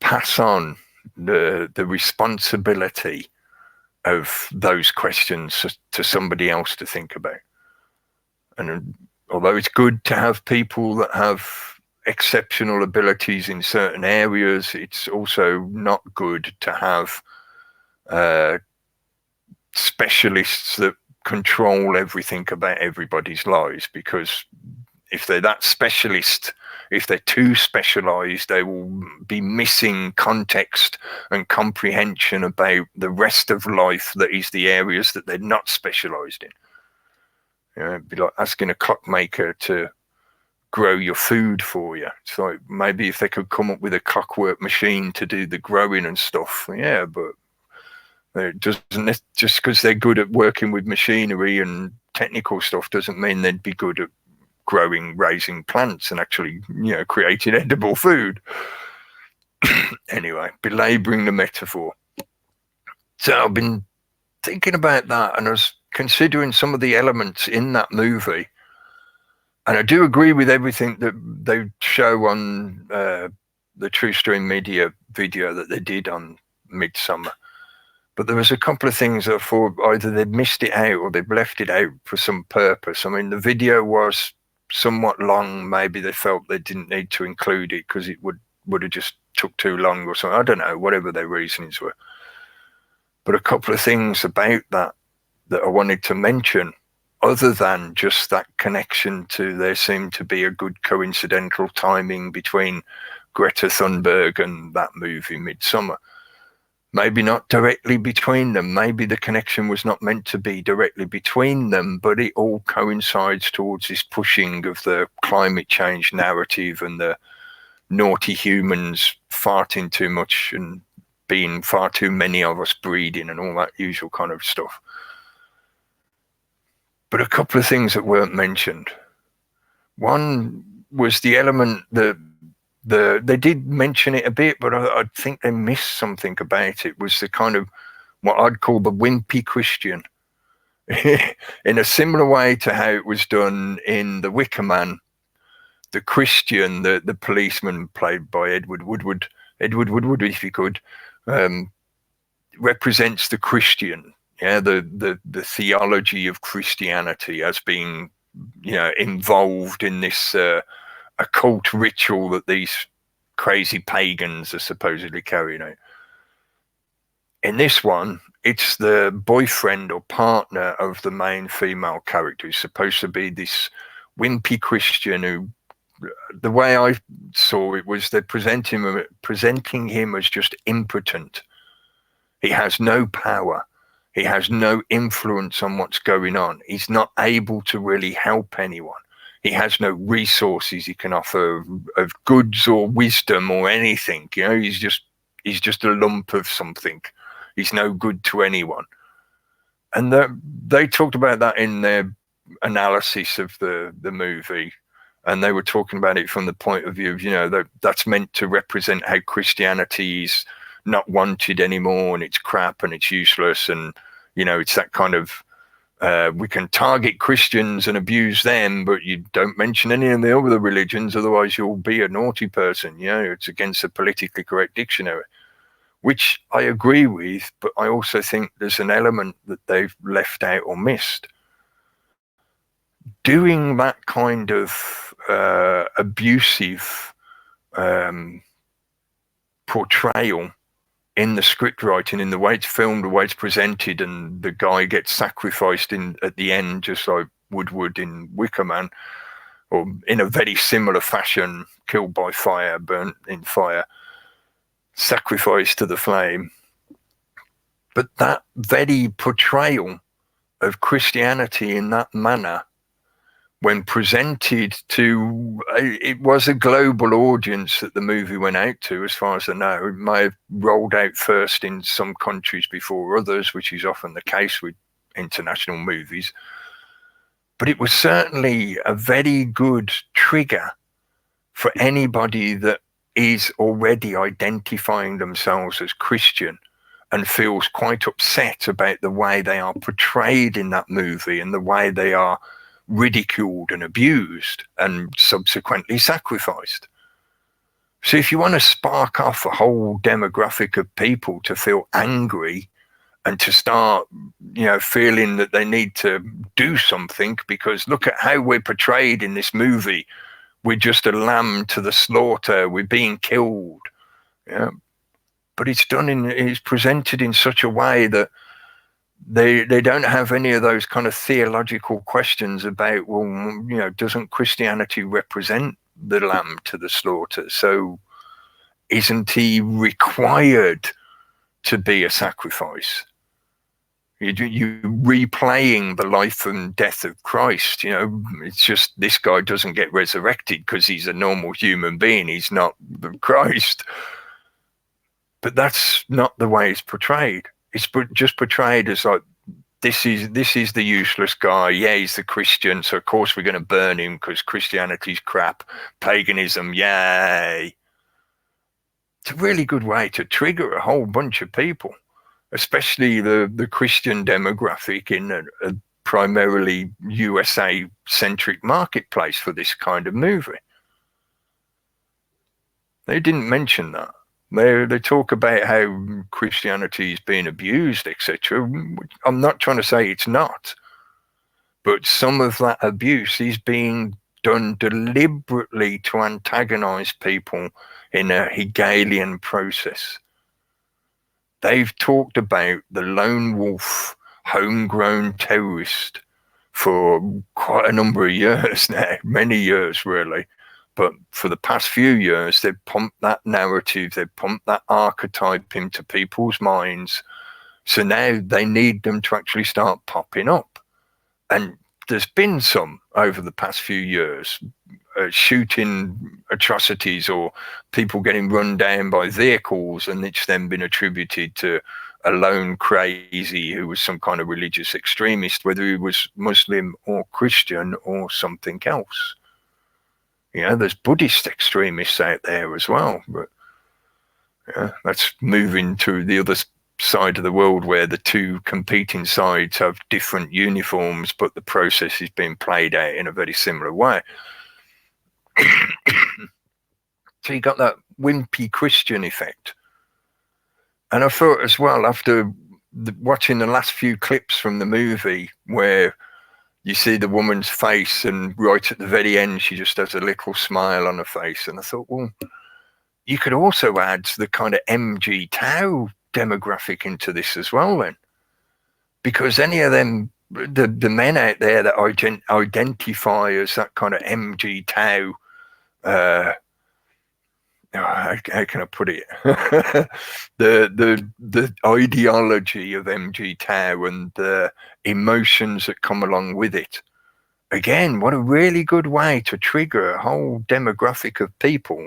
pass on the responsibility of those questions to somebody else to think about. And although it's good to have people that have exceptional abilities in certain areas, it's also not good to have specialists that control everything about everybody's lives, because if they're that specialist, if they're too specialized, they will be missing context and comprehension about the rest of life that is the areas that they're not specialized in. It'd be like asking a clockmaker to grow your food for you. So maybe if they could come up with a clockwork machine to do the growing and stuff, yeah, but it doesn't, just because they're good at working with machinery and technical stuff doesn't mean they'd be good at growing, raising plants and actually, creating edible food. Anyway, belaboring the metaphor. So I've been thinking about that, and I was considering some of the elements in that movie, and I do agree with everything that they show on the True Stream Media video that they did on Midsummer. But there was a couple of things that I thought either they'd missed it out or they've left it out for some purpose. I mean, the video was somewhat long. Maybe they felt they didn't need to include it because it would have just took too long or something. I don't know, whatever their reasons were. But a couple of things about that I wanted to mention, other than just that connection to there seemed to be a good coincidental timing between Greta Thunberg and that movie Midsummer. Maybe not directly between them. Maybe the connection was not meant to be directly between them, but it all coincides towards this pushing of the climate change narrative and the naughty humans farting too much and being far too many of us breeding and all that usual kind of stuff. But a couple of things that weren't mentioned. One was the element that they did mention it a bit, but I think they missed something about it, was the kind of what I'd call the wimpy Christian, in a similar way to how it was done in The Wicker Man. The Christian, the policeman played by Edward Woodward, if you could, represents the Christian, the theology of Christianity as being, involved in this occult ritual that these crazy pagans are supposedly carrying out. In this one, it's the boyfriend or partner of the main female character who's supposed to be this wimpy Christian who, the way I saw it, was they're presenting him as just impotent. He has no power. He has no influence on what's going on. He's not able to really help anyone. He has no resources he can offer of goods or wisdom or anything. He's just a lump of something. He's no good to anyone. And they talked about that in their analysis of the movie. And they were talking about it from the point of view of, that's meant to represent how Christianity is not wanted anymore, and it's crap and it's useless. And, it's that kind of, we can target Christians and abuse them, but you don't mention any of the other religions, otherwise you'll be a naughty person. It's against the politically correct dictionary, which I agree with, but I also think there's an element that they've left out or missed. Doing that kind of abusive portrayal in the script writing, in the way it's filmed, the way it's presented, and the guy gets sacrificed at the end, just like Woodward in Wicker Man, or in a very similar fashion, killed by fire, burnt in fire, sacrificed to the flame. But that very portrayal of Christianity in that manner, when presented to, it was a global audience that the movie went out to, as far as I know. It may have rolled out first in some countries before others, which is often the case with international movies. But it was certainly a very good trigger for anybody that is already identifying themselves as Christian and feels quite upset about the way they are portrayed in that movie and the way they are ridiculed and abused and subsequently sacrificed. So if you want to spark off a whole demographic of people to feel angry and to start, feeling that they need to do something because look at how we're portrayed in this movie, we're just a lamb to the slaughter, we're being killed. But it's presented in such a way that they don't have any of those kind of theological questions about, doesn't Christianity represent the lamb to the slaughter? So isn't he required to be a sacrifice? You replaying the life and death of Christ, it's just this guy doesn't get resurrected because he's a normal human being. He's not Christ. But that's not the way it's portrayed. It's just portrayed as like, this is the useless guy. Yeah, he's the Christian, so of course we're going to burn him because Christianity's crap. Paganism, yay. It's a really good way to trigger a whole bunch of people, especially the Christian demographic in a primarily USA-centric marketplace for this kind of movie. They didn't mention that. They talk about how Christianity is being abused, etc. I'm not trying to say it's not, but some of that abuse is being done deliberately to antagonize people in a Hegelian process. They've talked about the lone wolf, homegrown terrorist for quite a number of years now, many years really. But for the past few years, they've pumped that narrative, they've pumped that archetype into people's minds. So now they need them to actually start popping up. And there's been some over the past few years, shooting atrocities or people getting run down by vehicles, and it's then been attributed to a lone crazy who was some kind of religious extremist, whether he was Muslim or Christian or something else. There's Buddhist extremists out there as well, but that's moving to the other side of the world where the two competing sides have different uniforms, but the process is being played out in a very similar way. So you got that wimpy Christian effect. And I thought as well, after watching the last few clips from the movie where you see the woman's face and right at the very end, she just has a little smile on her face. And I thought, well, you could also add the kind of MG Tau demographic into this as well then. Because any of them, the men out there that identify as that kind of MG Tau, how can I put it? the ideology of MG Tau and the emotions that come along with it. Again, what a really good way to trigger a whole demographic of people,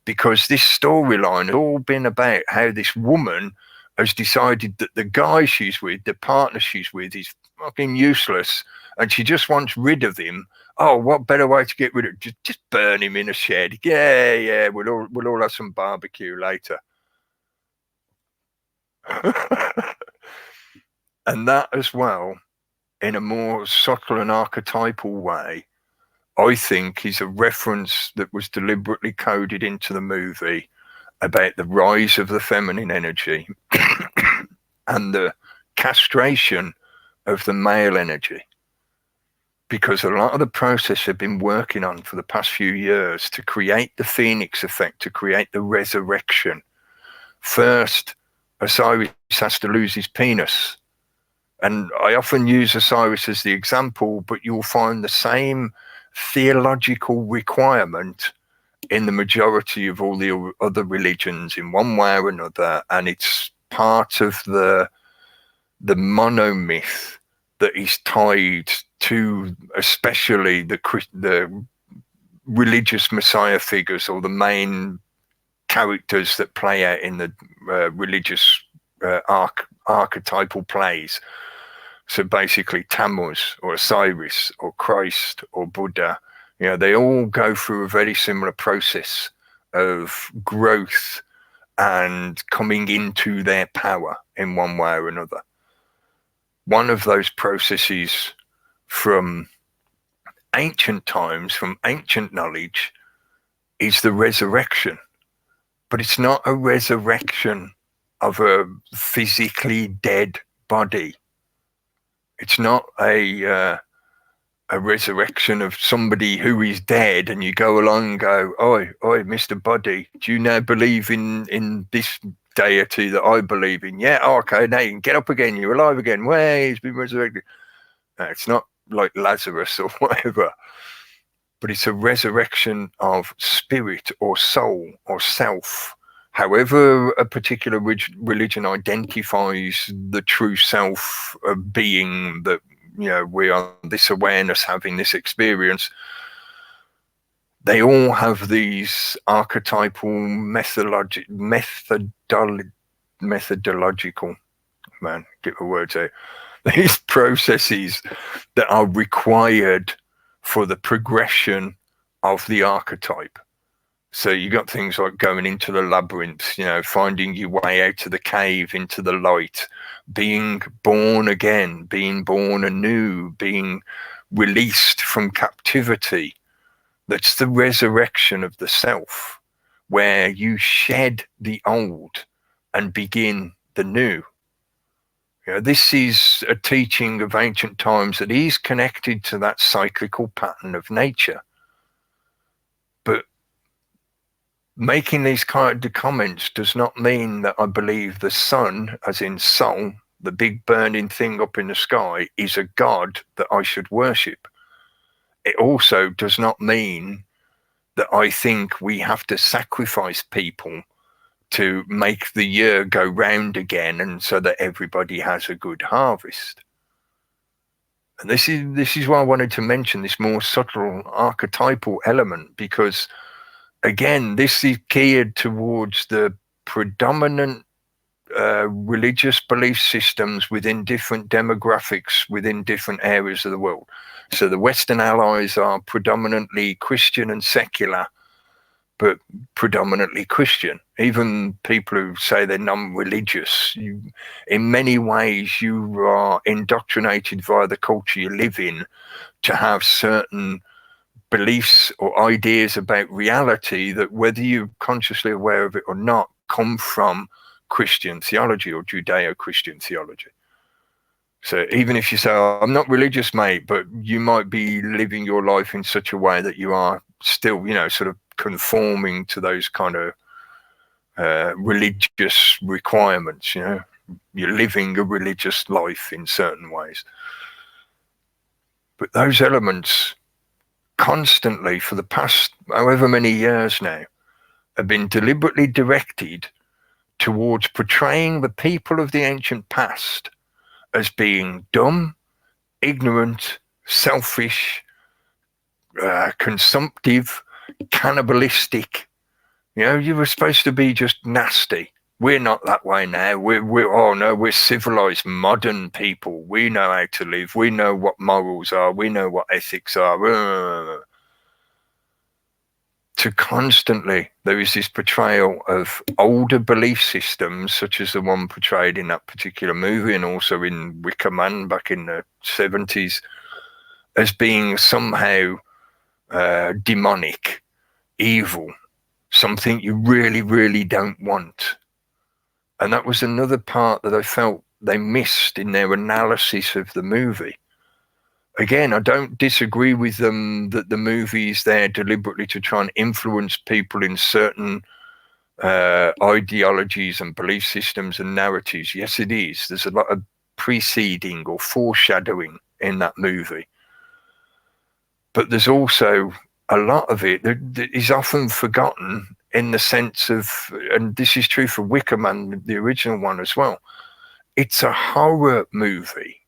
because this storyline has all been about how this woman has decided that the guy she's with, the partner she's with, is fucking useless, and she just wants rid of him. Oh, what better way to get rid of him? Just burn him in a shed. Yeah, we'll all have some barbecue later. And that as well, in a more subtle and archetypal way, I think is a reference that was deliberately coded into the movie about the rise of the feminine energy and the castration of the male energy. Because a lot of the process they've been working on for the past few years to create the Phoenix effect, to create the resurrection. First, Osiris has to lose his penis. And I often use Osiris as the example, but you'll find the same theological requirement in the majority of all the other religions in one way or another. And it's part of the monomyth that is tied to especially the religious messiah figures, or the main characters that play out in the religious archetypal plays. So basically Tammuz or Osiris or Christ or Buddha, you know, they all go through a very similar process of growth and coming into their power in one way or another. One of those processes from ancient times, from ancient knowledge, is the resurrection. But it's not a resurrection of a physically dead body. It's not a resurrection of somebody who is dead and you go along and go, oi, Mr. Body, do you now believe in this deity that I believe in? Yeah, okay, now you can get up again, you're alive again. Way, he's been resurrected. No, it's not like Lazarus or whatever, but it's a resurrection of spirit or soul or self. However a particular religion identifies the true self of being, that, you know, we are this awareness having this experience, they all have these archetypal methodological, man, get the words out, these processes that are required for the progression of the archetype. So you got things like going into the labyrinth, you know, finding your way out of the cave into the light, being born again, being born anew, being released from captivity. That's the resurrection of the self, where you shed the old and begin the new. You know, this is a teaching of ancient times that is connected to that cyclical pattern of nature. But making these kind of comments does not mean that I believe the sun, as in soul, the big burning thing up in the sky, is a god that I should worship. It also does not mean that I think we have to sacrifice people to make the year go round again, and so that everybody has a good harvest. And this is why I wanted to mention this more subtle archetypal element, because again, this is geared towards the predominant religious belief systems within different demographics, within different areas of the world. So the Western allies are predominantly Christian and secular, but predominantly Christian. Even people who say they're non-religious, in many ways you are indoctrinated via the culture you live in to have certain beliefs or ideas about reality that, whether you're consciously aware of it or not, come from Christian theology or Judeo-Christian theology. So even if you say, oh, I'm not religious, mate, but you might be living your life in such a way that you are still, sort of conforming to those kind of religious requirements. You're living a religious life in certain ways. But those elements constantly, for the past however many years now, have been deliberately directed towards portraying the people of the ancient past as being dumb, ignorant, selfish, consumptive, cannibalistic. You were supposed to be just nasty. We're not that way now. We're civilized, modern people. We know how to live. We know what morals are. We know what ethics are. To constantly, there is this portrayal of older belief systems, such as the one portrayed in that particular movie and also in Wicker Man back in the 70s, as being somehow demonic, evil, something you really, really don't want. And that was another part that I felt they missed in their analysis of the movie. Again, I don't disagree with them that the movie is there deliberately to try and influence people in certain ideologies and belief systems and narratives. Yes, it is. There's a lot of preceding or foreshadowing in that movie. But there's also a lot of it that is often forgotten, in the sense of, and this is true for Wicker Man, the original one as well, it's a horror movie.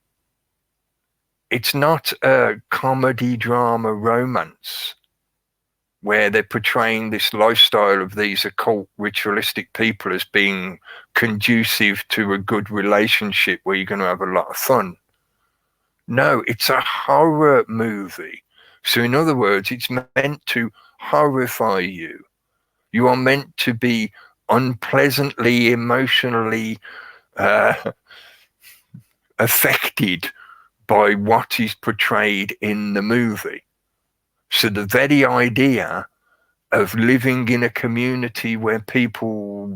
It's not a comedy, drama, romance where they're portraying this lifestyle of these occult, ritualistic people as being conducive to a good relationship where you're going to have a lot of fun. No, it's a horror movie. So in other words, it's meant to horrify you. You are meant to be unpleasantly, emotionally affected by what is portrayed in the movie. So the very idea of living in a community where people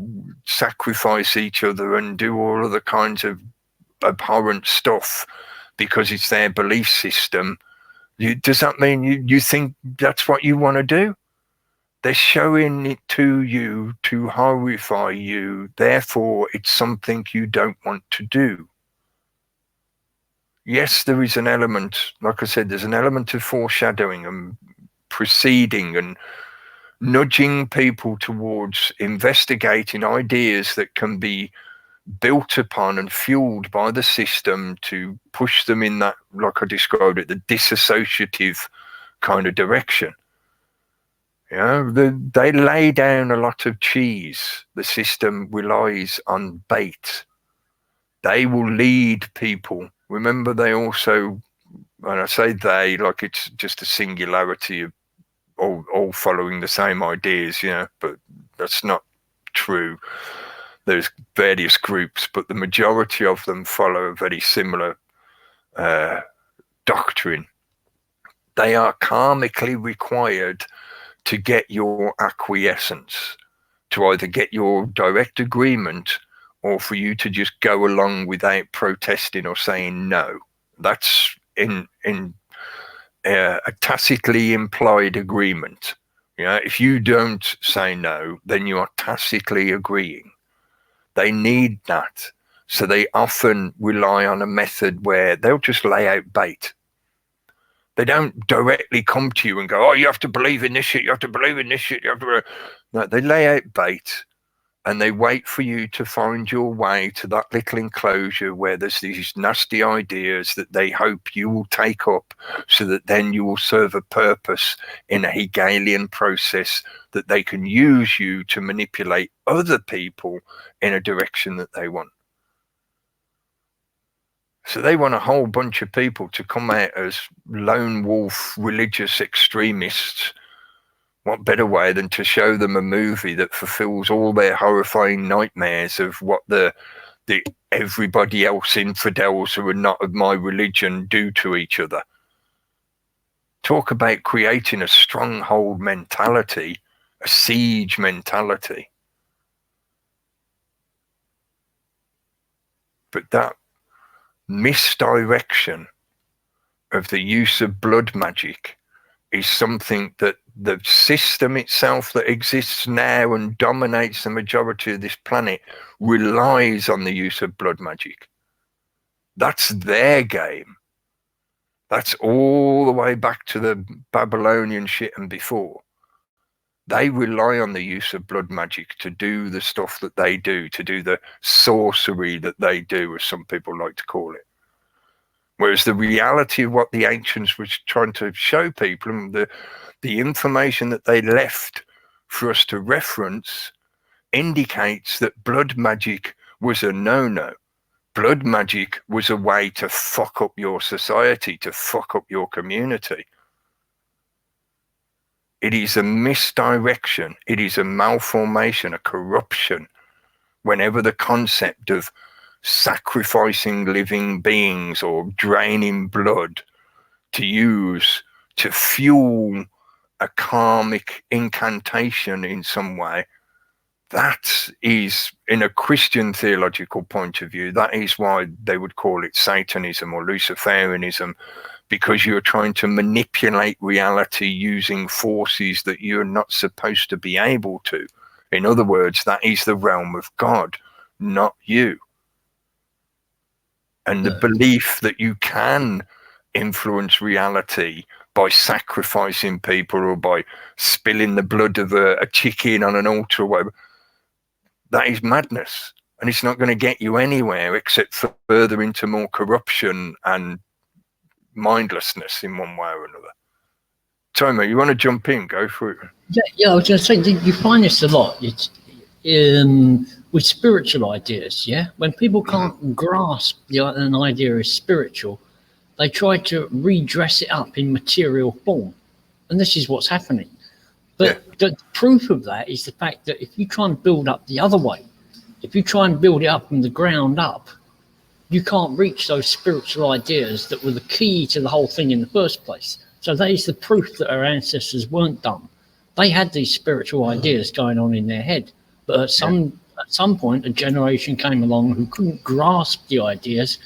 sacrifice each other and do all other kinds of abhorrent stuff because it's their belief system, does that mean you think that's what you want to do? They're showing it to you to horrify you. Therefore, it's something you don't want to do. Yes, there is an element, like I said, there's an element of foreshadowing and preceding and nudging people towards investigating ideas that can be built upon and fueled by the system to push them in that, like I described it, the disassociative kind of direction. They lay down a lot of cheese. The system relies on bait. They will lead people. Remember, they also, when I say they, like it's just a singularity of all following the same ideas, but that's not true. There's various groups, but the majority of them follow a very similar doctrine. They are karmically required to get your acquiescence, to either get your direct agreement or for you to just go along without protesting or saying no. That's in a tacitly implied agreement. If you don't say no, then you are tacitly agreeing. They need that. So they often rely on a method where they'll just lay out bait. They don't directly come to you and go, oh, you have to believe in this shit, you have to believe in this shit, you have to. No, they lay out bait and they wait for you to find your way to that little enclosure where there's these nasty ideas that they hope you will take up so that then you will serve a purpose in a Hegelian process that they can use you to manipulate other people in a direction that they want. So they want a whole bunch of people to come out as lone wolf religious extremists What better way than to show them a movie that fulfills all their horrifying nightmares of what the everybody else infidels who are not of my religion do to each other? Talk about creating a stronghold mentality, a siege mentality. But that misdirection of the use of blood magic is something that the system itself that exists now and dominates the majority of this planet relies on the use of blood magic. That's their game. That's all the way back to the Babylonian shit and before. They rely on the use of blood magic to do the stuff that they do, to do the sorcery that they do, as some people like to call it. Whereas the reality of what the ancients were trying to show people, and the information that they left for us to reference, indicates that blood magic was a no-no. Blood magic was a way to fuck up your society, to fuck up your community. It is a misdirection. It is a malformation, a corruption. Whenever the concept of sacrificing living beings or draining blood to use to fuel a karmic incantation in some way, that is, in a Christian theological point of view, that is why they would call it Satanism or Luciferianism, because you're trying to manipulate reality using forces that you're not supposed to be able to. In other words, that is the realm of God, not you. And the belief that you can influence reality by sacrificing people or by spilling the blood of a chicken on an altar or whatever, that is madness. And it's not going to get you anywhere except further into more corruption and mindlessness in one way or another. Tomo, you want to jump in? Go for it. Yeah, I was going to say, you find this a lot. It's with spiritual ideas, yeah? When people can't grasp an idea is spiritual, they try to redress it up in material form. And this is what's happening. But the proof of that is the fact that if you try and build up the other way, if you try and build it up from the ground up, you can't reach those spiritual ideas that were the key to the whole thing in the first place. So that is the proof that our ancestors weren't dumb. They had these spiritual ideas going on in their head, but at some point, a generation came along who couldn't grasp the ideas,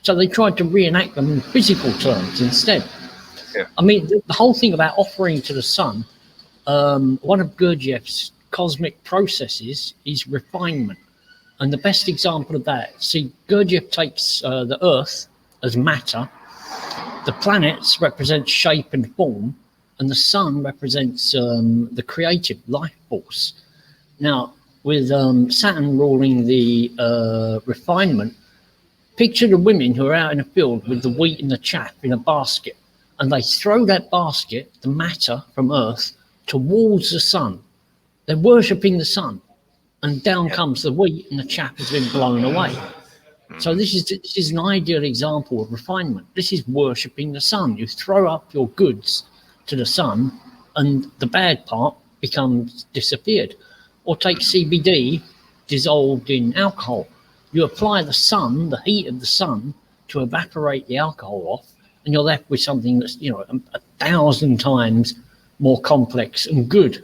so they tried to reenact them in physical terms instead. Yeah. I mean, the whole thing about offering to the sun, one of Gurdjieff's cosmic processes is refinement. And the best example of that, see, Gurdjieff takes the Earth as matter, the planets represent shape and form, and the sun represents the creative life force. Now, with Saturn ruling the refinement, picture the women who are out in a field with the wheat and the chaff in a basket, and they throw that basket, the matter from Earth, towards the sun. They're worshipping the sun, and down comes the wheat and the chaff has been blown away. So this is an ideal example of refinement. This is worshipping the sun. You throw up your goods to the sun, and the bad part becomes disappeared. Or take CBD dissolved in alcohol. You apply the sun, the heat of the sun, to evaporate the alcohol off, and you're left with something that's, you know, 1,000 times more complex and good,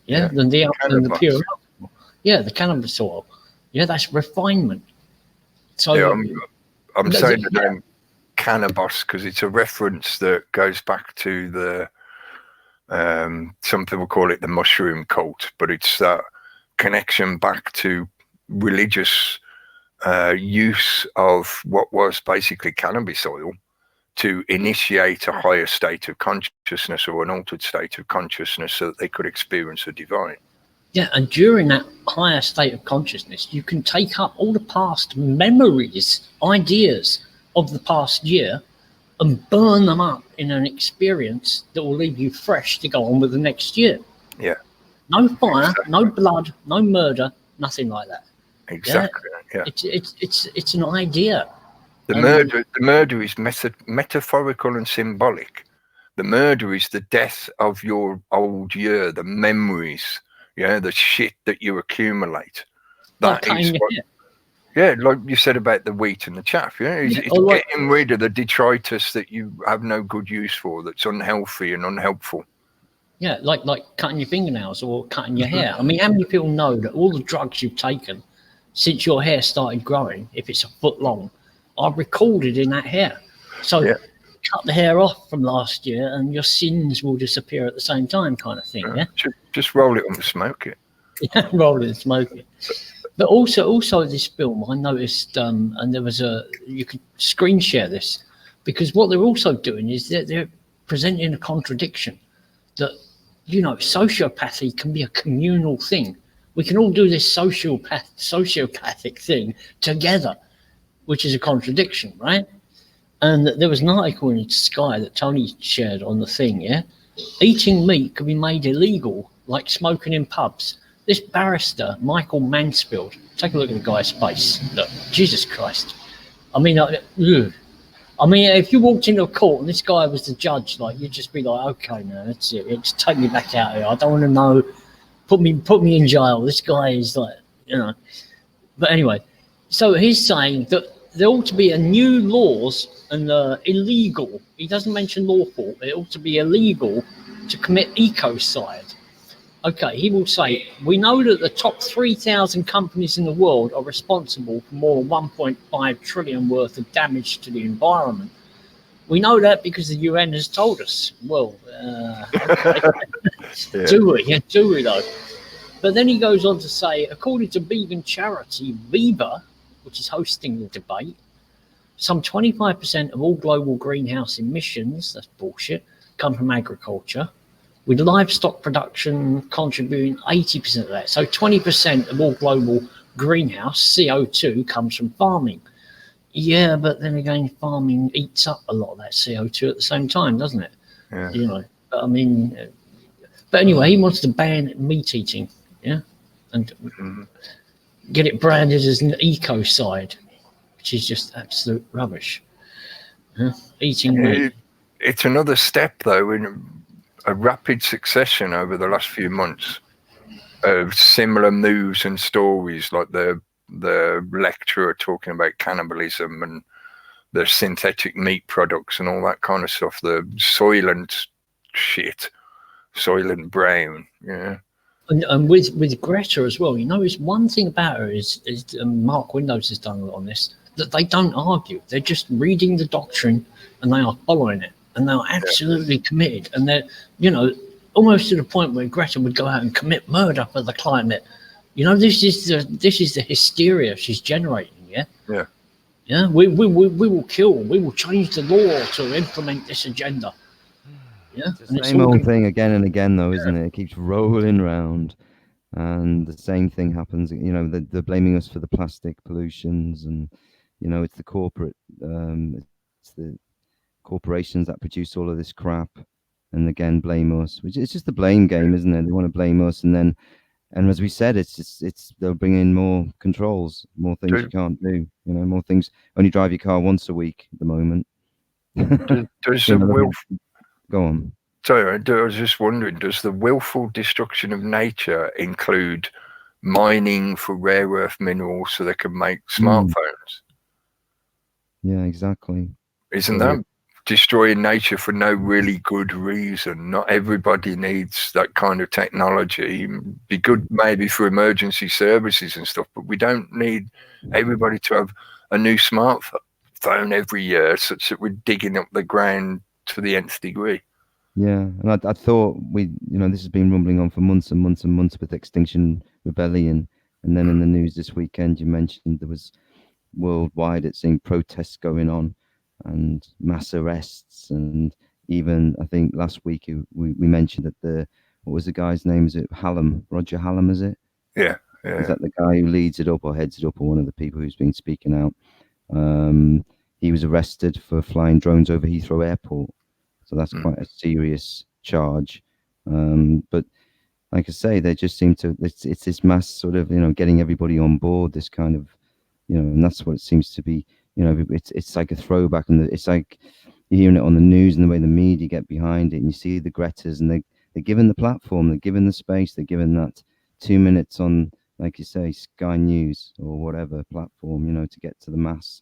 than the pure alcohol. Yeah, the cannabis oil. Yeah, that's refinement. So I'm saying the name cannabis because it's a reference that goes back to the some people call it the mushroom cult, but it's that connection back to religious use of what was basically cannabis oil to initiate a higher state of consciousness or an altered state of consciousness so that they could experience the divine. Yeah, and during that higher state of consciousness, you can take up all the past memories, ideas of the past year and burn them up in an experience that will leave you fresh to go on with the next year. Yeah. No fire, no blood, no murder, nothing like that. Exactly. Yeah. It's an idea. The murder is metaphorical and symbolic. The murder is the death of your old year, the memories, the shit that you accumulate. Like That is cutting your what, hair. like you said about the wheat and the chaff. It's Like, getting rid of the detritus that you have no good use for, that's unhealthy and unhelpful. yeah, like cutting your fingernails or cutting your hair. I mean, how many people know that all the drugs you've taken since your hair started growing, if it's a foot long, are recorded in that hair? So cut the hair off from last year and your sins will disappear at the same time, kind of thing. Yeah, just roll it and smoke it. Yeah, roll it and smoke it. But also this film, I noticed, and there was you could screen share this, because what they're also doing is they're presenting a contradiction that, sociopathy can be a communal thing. We can all do this sociopathic thing together, which is a contradiction, right? And there was an article in Sky that Tony shared on the thing, yeah? Eating meat could be made illegal, like smoking in pubs. This barrister, Michael Mansfield, take a look at the guy's face. Look, Jesus Christ. I mean, if you walked into a court and this guy was the judge, you'd just be like, okay, no, that's it. Just take me back out here. I don't want to know. Put me in jail. This guy is But anyway, so he's saying that there ought to be a new laws and illegal. He doesn't mention lawful. It ought to be illegal to commit ecocide. Okay, he will say, we know that the top 3,000 companies in the world are responsible for more than 1.5 trillion worth of damage to the environment. We know that because the UN has told us. Well, okay. Do we? Yeah, do we though? But then he goes on to say, according to vegan charity Viva, which is hosting the debate, some 25% of all global greenhouse emissions, that's bullshit, come from agriculture, with livestock production contributing 80% of that. So 20% of all global greenhouse CO2 comes from farming. Yeah, but then again, farming eats up a lot of that CO2 at the same time, doesn't it? Yeah. But anyway, he wants to ban meat eating, and get it branded as an ecocide, which is just absolute rubbish. Eating meat. It's another step, though, in a rapid succession over the last few months of similar moves and stories, like the lecturer talking about cannibalism and the synthetic meat products and all that kind of stuff, the Soylent shit, Soylent Brown, And with Greta as well, it's one thing about her is Mark Windows has done a lot on this, that they don't argue. They're just reading the doctrine and they are following it. And they're absolutely committed. And they're, almost to the point where Greta would go out and commit murder for the climate. This is the hysteria she's generating, yeah? Yeah. Yeah, we will kill, we will change the law to implement this agenda. Yeah. It's the same old thing again and again, though, isn't it? It keeps rolling around. And the same thing happens, they're blaming us for the plastic pollutions, and, it's the corporate, it's the corporations that produce all of this crap, and again blame us, which it's just the blame game, isn't it? They want to blame us, and as we said, it's they'll bring in more controls, more things you can't do, more things. Only drive your car once a week at the moment. Go on. Sorry, I was just wondering, does the willful destruction of nature include mining for rare earth minerals so they can make smartphones? Yeah, exactly. Isn't that destroying nature for no really good reason? Not everybody needs that kind of technology. Be good maybe for emergency services and stuff, but we don't need everybody to have a new smartphone every year, such that we're digging up the ground to the nth degree. Yeah, and I thought this has been rumbling on for months and months and months with Extinction Rebellion, and then in the news this weekend you mentioned there was worldwide, it seemed, protests going on and mass arrests, and even I think last week we mentioned that what was the guy's name? Is it Hallam? Roger Hallam, is it? Yeah. Is that the guy who leads it up or heads it up, or one of the people who's been speaking out? He was arrested for flying drones over Heathrow Airport. So that's quite a serious charge. But like I say, they just seem to, it's this mass sort of, getting everybody on board, this kind of, and that's what it seems to be, it's like a throwback. And it's like, you're hearing it on the news and the way the media get behind it, and you see the Gretas, and they're given the platform, they're given the space, they're given that 2 minutes on, like you say, Sky News or whatever platform, you know, to get to the mass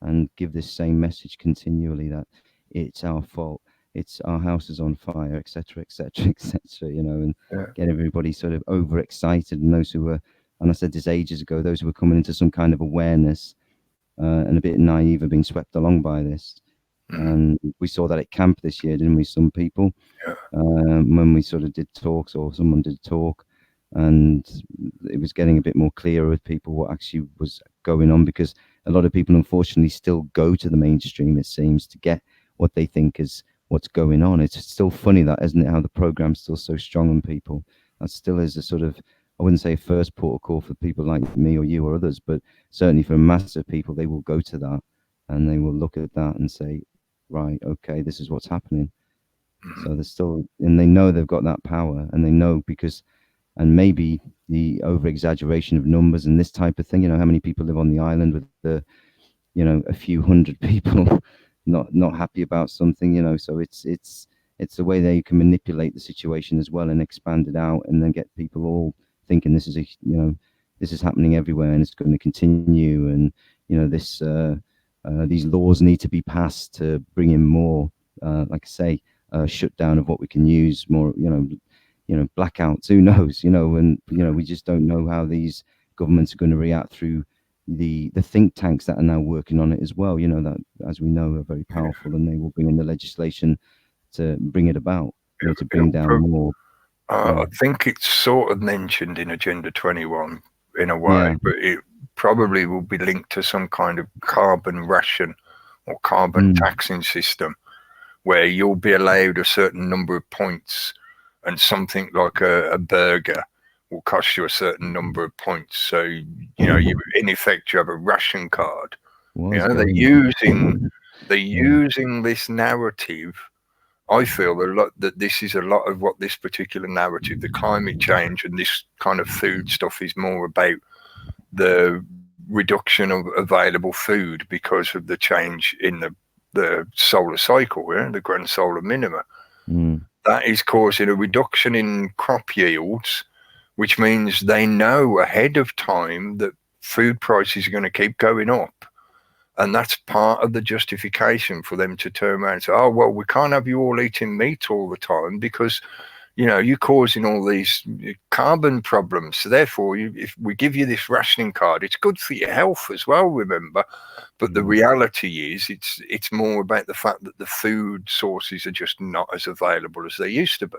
and give this same message continually that it's our fault, it's our house is on fire, etc., etc., etc. You know, and get everybody sort of overexcited, and those who were, and I said this ages ago, those who were coming into some kind of awareness and a bit naive are being swept along by this. And we saw that at camp this year, didn't we? Some people, when we sort of did talks, or someone did talk, and it was getting a bit more clear with people what actually was going on, because a lot of people unfortunately still go to the mainstream, it seems, to get what they think is what's going on. It's still funny that, isn't it, how the program's still so strong on people. That still is a sort of, I wouldn't say first port of call for people like me or you or others, but certainly for a mass of people, they will go to that and they will look at that and say, right, okay, this is what's happening. So they're still, and they know they've got that power, and they know because, and maybe the over exaggeration of numbers and this type of thing, you know, how many people live on the island with the, you know, a few hundred people not happy about something, you know. So it's the way that you can manipulate the situation as well and expand it out, and then get people all thinking this is a, you know, this is happening everywhere and it's going to continue, and you know, this these laws need to be passed to bring in more, like I say, shutdown of what we can use, more, you know, blackouts, who knows, you know, and you know, we just don't know how these governments are going to react through the think tanks that are now working on it as well, you know, that, as we know, are very powerful, and they will bring in the legislation to bring it about, you know, to bring down more. I think it's sort of mentioned in Agenda 21 in a way, but it probably will be linked to some kind of carbon ration or carbon taxing system, where you'll be allowed a certain number of points, and something like a burger will cost you a certain number of points. So, you know, you, in effect, you have a ration card. You know, they're using this narrative. I feel a lot that this is a lot of what this particular narrative, the climate change and this kind of food stuff, is more about the reduction of available food because of the change in the solar cycle, the grand solar minima. That is causing a reduction in crop yields, which means they know ahead of time that food prices are going to keep going up. And that's part of the justification for them to turn around and say, oh, well, we can't have you all eating meat all the time because, you know, you're causing all these carbon problems. So therefore, if we give you this rationing card, it's good for your health as well, remember. But the reality is it's more about the fact that the food sources are just not as available as they used to be.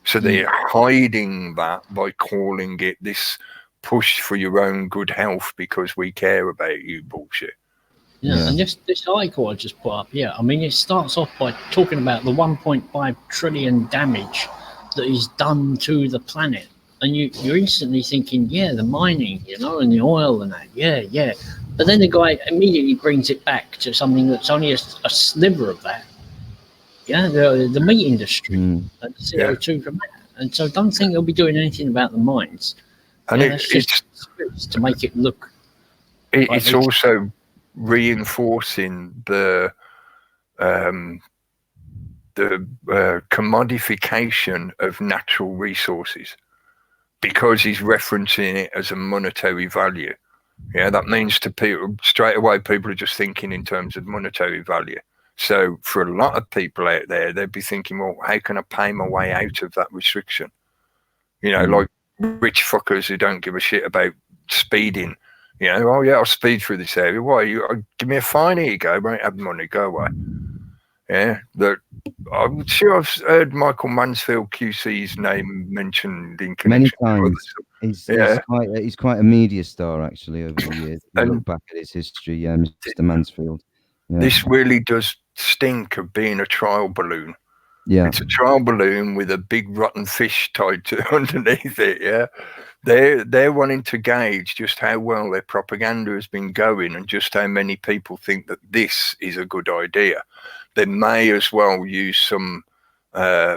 So they're hiding that by calling it this push for your own good health because we care about you bullshit. Yeah, and this article I just put up here, I mean, it starts off by talking about the 1.5 trillion damage that is done to the planet. And you're instantly thinking, yeah, the mining, you know, and the oil and that, yeah. But then the guy immediately brings it back to something that's only a sliver of that. Yeah, the meat industry, and the CO2 from that. And so don't think they'll be doing anything about the mines. And that's just to make it look. It's also reinforcing the commodification of natural resources, because he's referencing it as a monetary value. Yeah, that means to people straight away, people are just thinking in terms of monetary value. So for a lot of people out there, they'd be thinking, well, how can I pay my way out of that restriction? You know, like rich fuckers who don't give a shit about speeding. You know, oh yeah, I'll speed through this area. Why? Give me a fine, here you go, won't have the money, go away. Yeah, I'm sure I've heard Michael Mansfield QC's name mentioned in connection many times. He's quite a media star actually over the years. If you look back at his history, Mr. Mansfield. Yeah. This really does stink of being a trial balloon. Yeah, it's a trial balloon with a big rotten fish tied to underneath it. Yeah, they're wanting to gauge just how well their propaganda has been going and just how many people think that this is a good idea. They may as well use some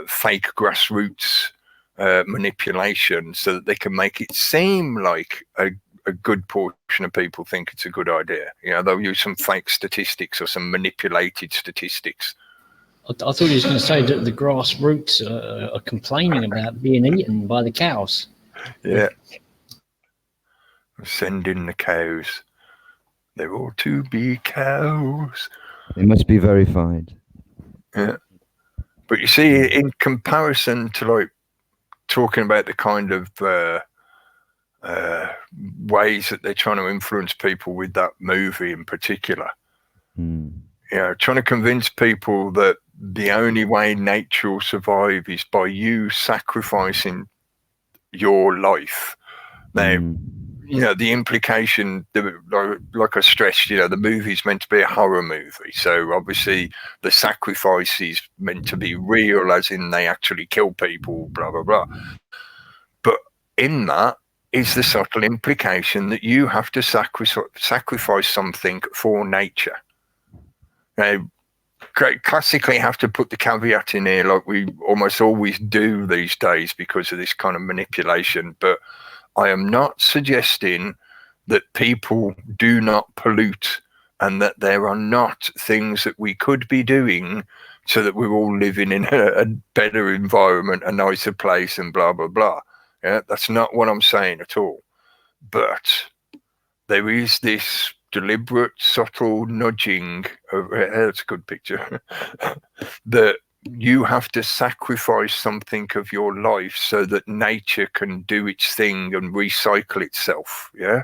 fake grassroots manipulation so that they can make it seem like a a good portion of people think it's a good idea. You know, they'll use some fake statistics or some manipulated statistics. I thought he was going to say that the grassroots are complaining about being eaten by the cows. Yeah. Send in the cows. There ought to be cows. They must be verified. Yeah. But you see, in comparison to like talking about the kind of ways that they're trying to influence people with that movie in particular, you know, trying to convince people that the only way nature will survive is by you sacrificing your life. Now, you know, the implication, like I stressed, you know, the movie's meant to be a horror movie. So obviously the sacrifice is meant to be real, as in they actually kill people, blah, blah, blah. But in that is the subtle implication that you have to sacrifice something for nature. Now, classically have to put the caveat in here, like we almost always do these days because of this kind of manipulation. But I am not suggesting that people do not pollute and that there are not things that we could be doing so that we're all living in a better environment, a nicer place, and blah, blah, blah. Yeah, that's not what I'm saying at all. But there is this deliberate, subtle nudging of, that's a good picture, that you have to sacrifice something of your life so that nature can do its thing and recycle itself. Yeah.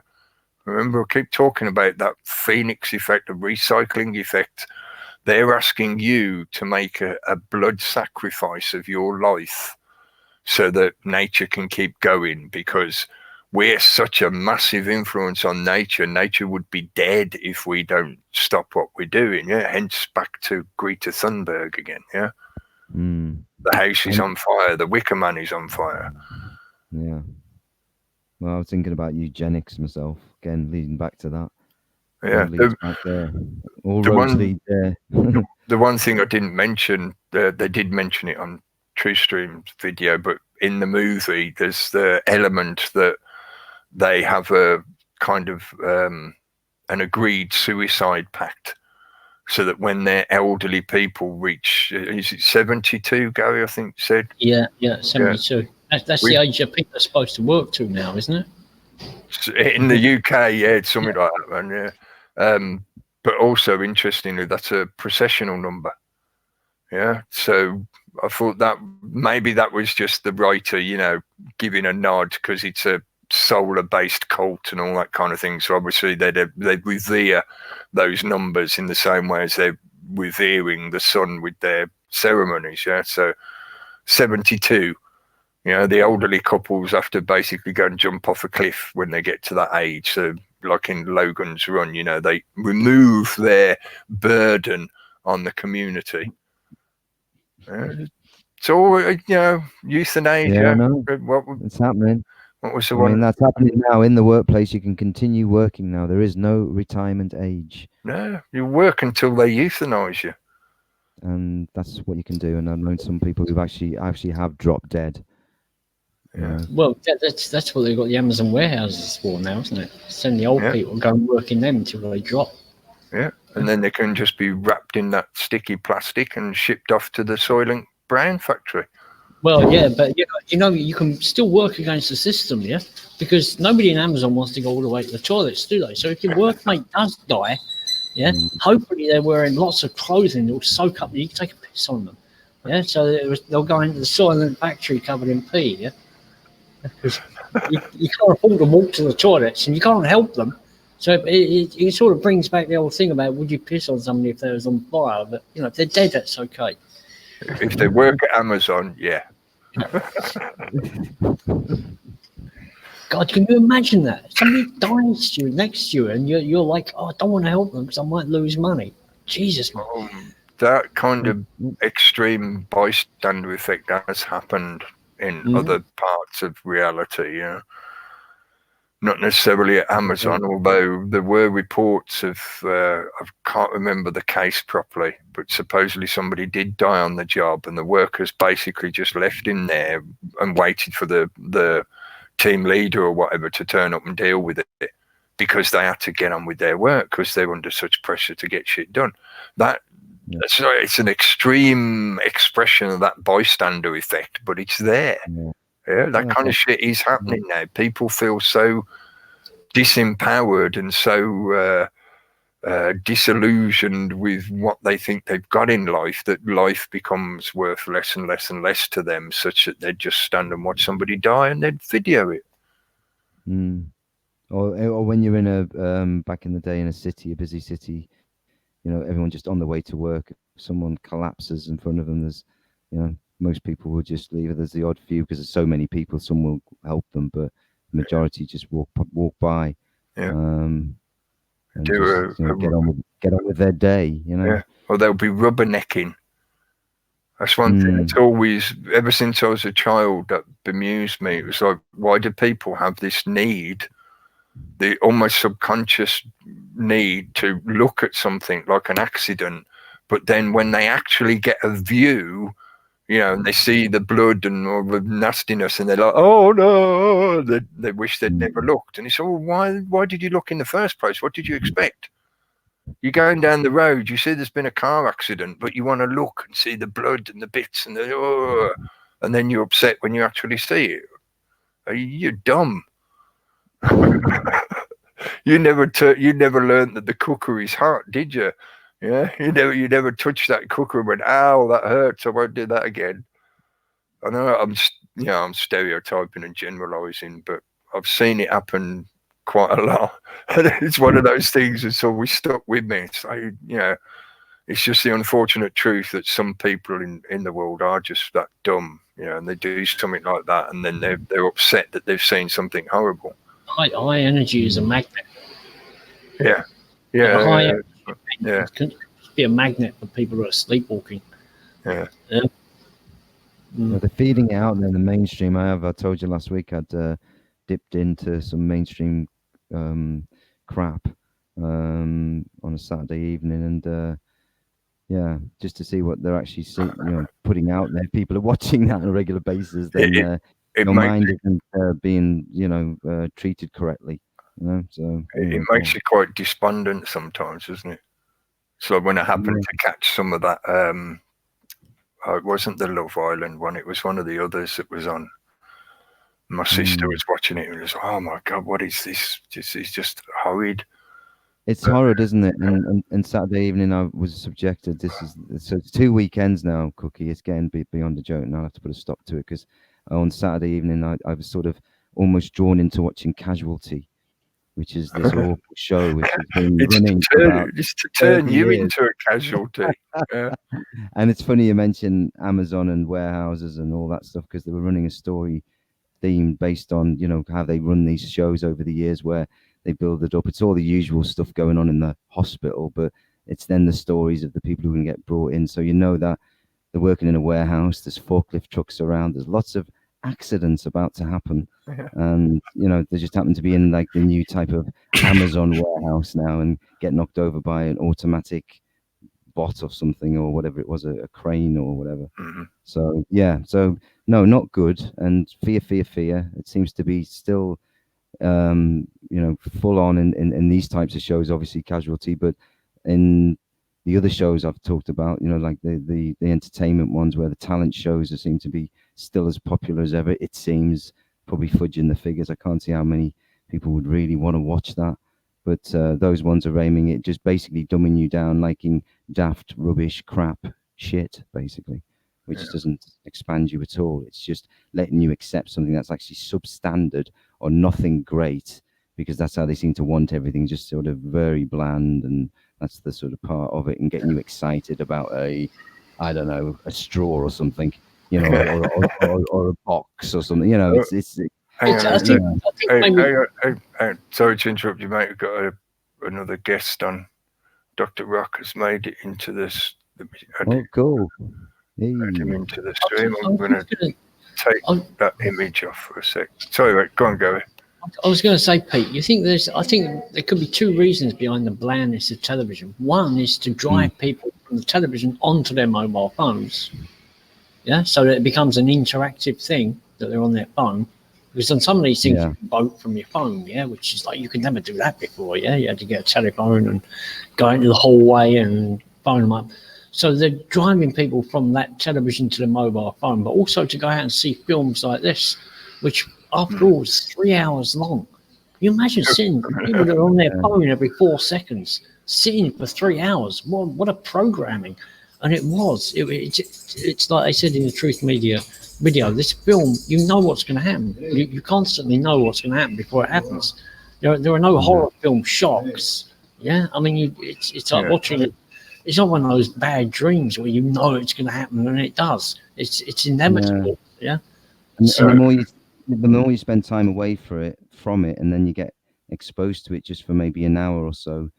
Remember, I keep talking about that phoenix effect, the recycling effect. They're asking you to make a blood sacrifice of your life so that nature can keep going, because we're such a massive influence on nature. Nature would be dead if we don't stop what we're doing. Yeah. Hence back to Greta Thunberg again. Yeah. The house is on fire. The Wicker Man is on fire. Yeah. Well, I was thinking about eugenics myself. Again, leading back to that. Yeah. Back there. All roads lead there. The one thing I didn't mention, they did mention it on TrueStream's video, but in the movie, there's the element that they have a kind of an agreed suicide pact, so that when their elderly people reach, is it 72, Gary, I think said? Yeah, 72. Yeah. That's the age that people are supposed to work to now, isn't it? In the UK, yeah, it's something like that, man, yeah. But also, interestingly, that's a processional number. Yeah, so I thought that maybe that was just the writer, you know, giving a nod, because it's a solar-based cult and all that kind of thing. So obviously they'd revere those numbers in the same way as they're revering the sun with their ceremonies. Yeah, so 72. You know, the elderly couples have to basically go and jump off a cliff when they get to that age. So, like in Logan's Run, you know, they remove their burden on the community. So, you know, euthanasia. Yeah, I know. It's happening. What was the one? I mean, that's happening now in the workplace. You can continue working now. There is no retirement age. No, you work until they euthanize you. And that's what you can do. And I've known some people who actually have dropped dead. Yeah. Well, that's what they've got the Amazon warehouses for now, isn't it? Send the old people, go and work in them until they drop. Yeah, and then they can just be wrapped in that sticky plastic and shipped off to the Soylent Brown factory. Well, yeah, but you know, you can still work against the system, yeah, because nobody in Amazon wants to go all the way to the toilets, do they? So if your workmate does die, yeah, hopefully they're wearing lots of clothing that will soak up. You can take a piss on them, yeah. So they'll go into the Soylent factory covered in pee, yeah. Because you can't afford to walk to the toilets and you can't help them. So it sort of brings back the old thing about, would you piss on somebody if they was on fire? But, you know, if they're dead, that's okay. If they work at Amazon, yeah. God, can you imagine that? Somebody dies to you, next to you, and you're like, oh, I don't want to help them because I might lose money. Jesus, man. That kind of extreme bystander effect has happened in other parts of reality, yeah. Not necessarily at Amazon, although there were reports of, I can't remember the case properly, but supposedly somebody did die on the job and the workers basically just left him there and waited for the team leader or whatever to turn up and deal with it. because they had to get on with their work because they're under such pressure to get shit done. It's an extreme expression of that bystander effect, but it's there. That kind of shit is happening now. People feel so disempowered and so disillusioned with what they think they've got in life that life becomes worth less and less and less to them, such that they'd just stand and watch somebody die and they'd video it. Or when you're in a back in the day in a city, a busy city, you know, everyone just on the way to work, if someone collapses in front of them, there's, you know, most people will just leave it. There's the odd few because there's so many people, some will help them, but the majority just walk by. And just, you know, get on with their day, you know. Or they'll be rubbernecking. That's one thing that's always, ever since I was a child, that bemused me. It was like, why do people have this need, the almost subconscious need to look at something like an accident, but then when they actually get a view, you know, and they see the blood and all the nastiness, and they're like, oh no, they wish they'd never looked. And it's all, why did you look in the first place? What did you expect? You're going down the road, you see there's been a car accident, but you want to look and see the blood and the bits and and then you're upset when you actually see it. You're dumb. You never learned that the cooker is hot, did you? Yeah, you never touched that cooker and went, ow, that hurts, I won't do that again. I know I'm stereotyping and generalizing, but I've seen it happen quite a lot. And it's one of those things that's always stuck with me. So, you know, it's just the unfortunate truth that some people in the world are just that dumb, you know, and they do something like that, and then they're upset that they've seen something horrible. High energy is a magnet. Yeah. It can be a magnet for people who are sleepwalking. Yeah. Well, they're feeding it out there in the mainstream. I told you last week I'd dipped into some mainstream crap on a Saturday evening, and just to see what they're actually putting out there. People are watching that on a regular basis. Then your mind isn't being treated correctly. You know, so it makes you quite despondent sometimes, doesn't it? So when I happened to catch some of that, it wasn't the Love Island one, it was one of the others that was on. My sister was watching it and was, oh my God, what is this? This is just horrid. It's horrid, isn't it? And Saturday evening I was subjected. So it's 2 weekends now, Cookie. It's getting beyond a joke, and I'll have to put a stop to it, because on Saturday evening I was sort of almost drawn into watching Casualty, which is this awful show which has been running for about just to turn you into a casualty. And it's funny you mention Amazon and warehouses and all that stuff, because they were running a story theme based on, you know, how they run these shows over the years, where they build it up. It's all the usual stuff going on in the hospital, but it's then the stories of the people who can get brought in. So you know that they're working in a warehouse, there's forklift trucks around, there's lots of accidents about to happen, and you know, they just happen to be in like the new type of Amazon warehouse now and get knocked over by an automatic bot or something, or whatever it was, a crane or whatever. So no, not good. And fear. It seems to be still full on in these types of shows, obviously Casualty, but in the other shows I've talked about, you know, like the entertainment ones, where the talent shows seem to be still as popular as ever, it seems, probably fudging the figures. I can't see how many people would really want to watch that, but those ones are aiming it, just basically dumbing you down, liking daft, rubbish, crap shit, basically, which doesn't expand you at all. It's just letting you accept something that's actually substandard or nothing great, because that's how they seem to want everything, just sort of very bland, and that's the sort of part of it, and getting you excited about a straw or something, you know, or a box or something, you know. Sorry to interrupt you, mate. We've got another guest on. Dr. Rock has made it into this. Cool. Add him into the stream. I'm going to take that image off for a sec. Sorry, mate. Go on, Gary. I was going to say, Pete, I think there could be two reasons behind the blandness of television. One is to drive people from the television onto their mobile phones. Yeah, so that it becomes an interactive thing that they're on their phone. Because on some of these things, Yeah. you can vote from your phone, yeah, which is like, you could never do that before, yeah. You had to get a telephone and go into the hallway and phone them up. So they're driving people from that television to the mobile phone, but also to go out and see films like this, which after all is 3 hours long. Can you imagine sitting, people that are on their phone every 4 seconds, sitting for 3 hours? What a programming. And it was. It's like I said in the Truth Media video, this film, you know what's going to happen. You constantly know what's going to happen before it happens. There are no horror film shocks. Yeah, I mean, it's like watching it. It's not one of those bad dreams where you know it's going to happen and it does. It's inevitable. Yeah. And So, the more you spend time away from it, and then you get exposed to it just for maybe an hour or so,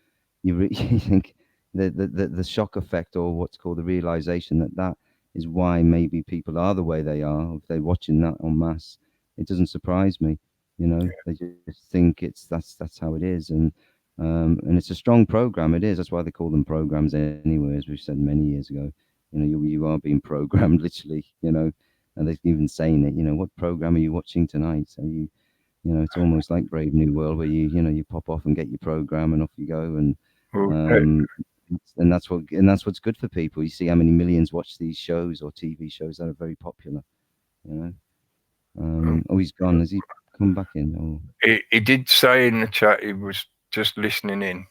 you think the shock effect, or what's called the realization that is why maybe people are the way they are. If they're watching that en masse, it doesn't surprise me. You know, they just think that's how it is, and it's a strong program. It is. That's why they call them programs anyway, as we've said many years ago. You know, you are being programmed, literally. You know, and they're even saying it. You know, what program are you watching tonight? So you know, it's almost like Brave New World, where you pop off and get your program and off you go, and that's what's good for people. You see how many millions watch these shows or TV shows that are very popular. You know. Oh, he's gone. Has he come back in? Oh. He did say in the chat he was just listening in.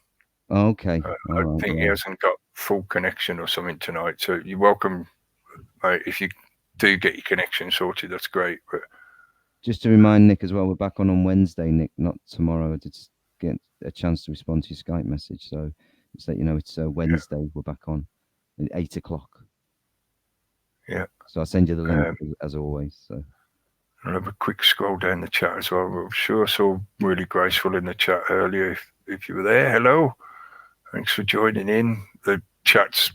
Oh, okay. I think he hasn't got full connection or something tonight. So you're welcome. If you do get your connection sorted, that's great. But just to remind Nick as well, we're back on Wednesday, Nick, not tomorrow. I did get a chance to respond to your Skype message, so just let you know it's Wednesday. We're back on at 8 o'clock. Yeah. So I'll send you the link as always. So I'll have a quick scroll down the chat as well. I'm sure I saw really graceful in the chat earlier. If you were there, hello. Thanks for joining in. The chat's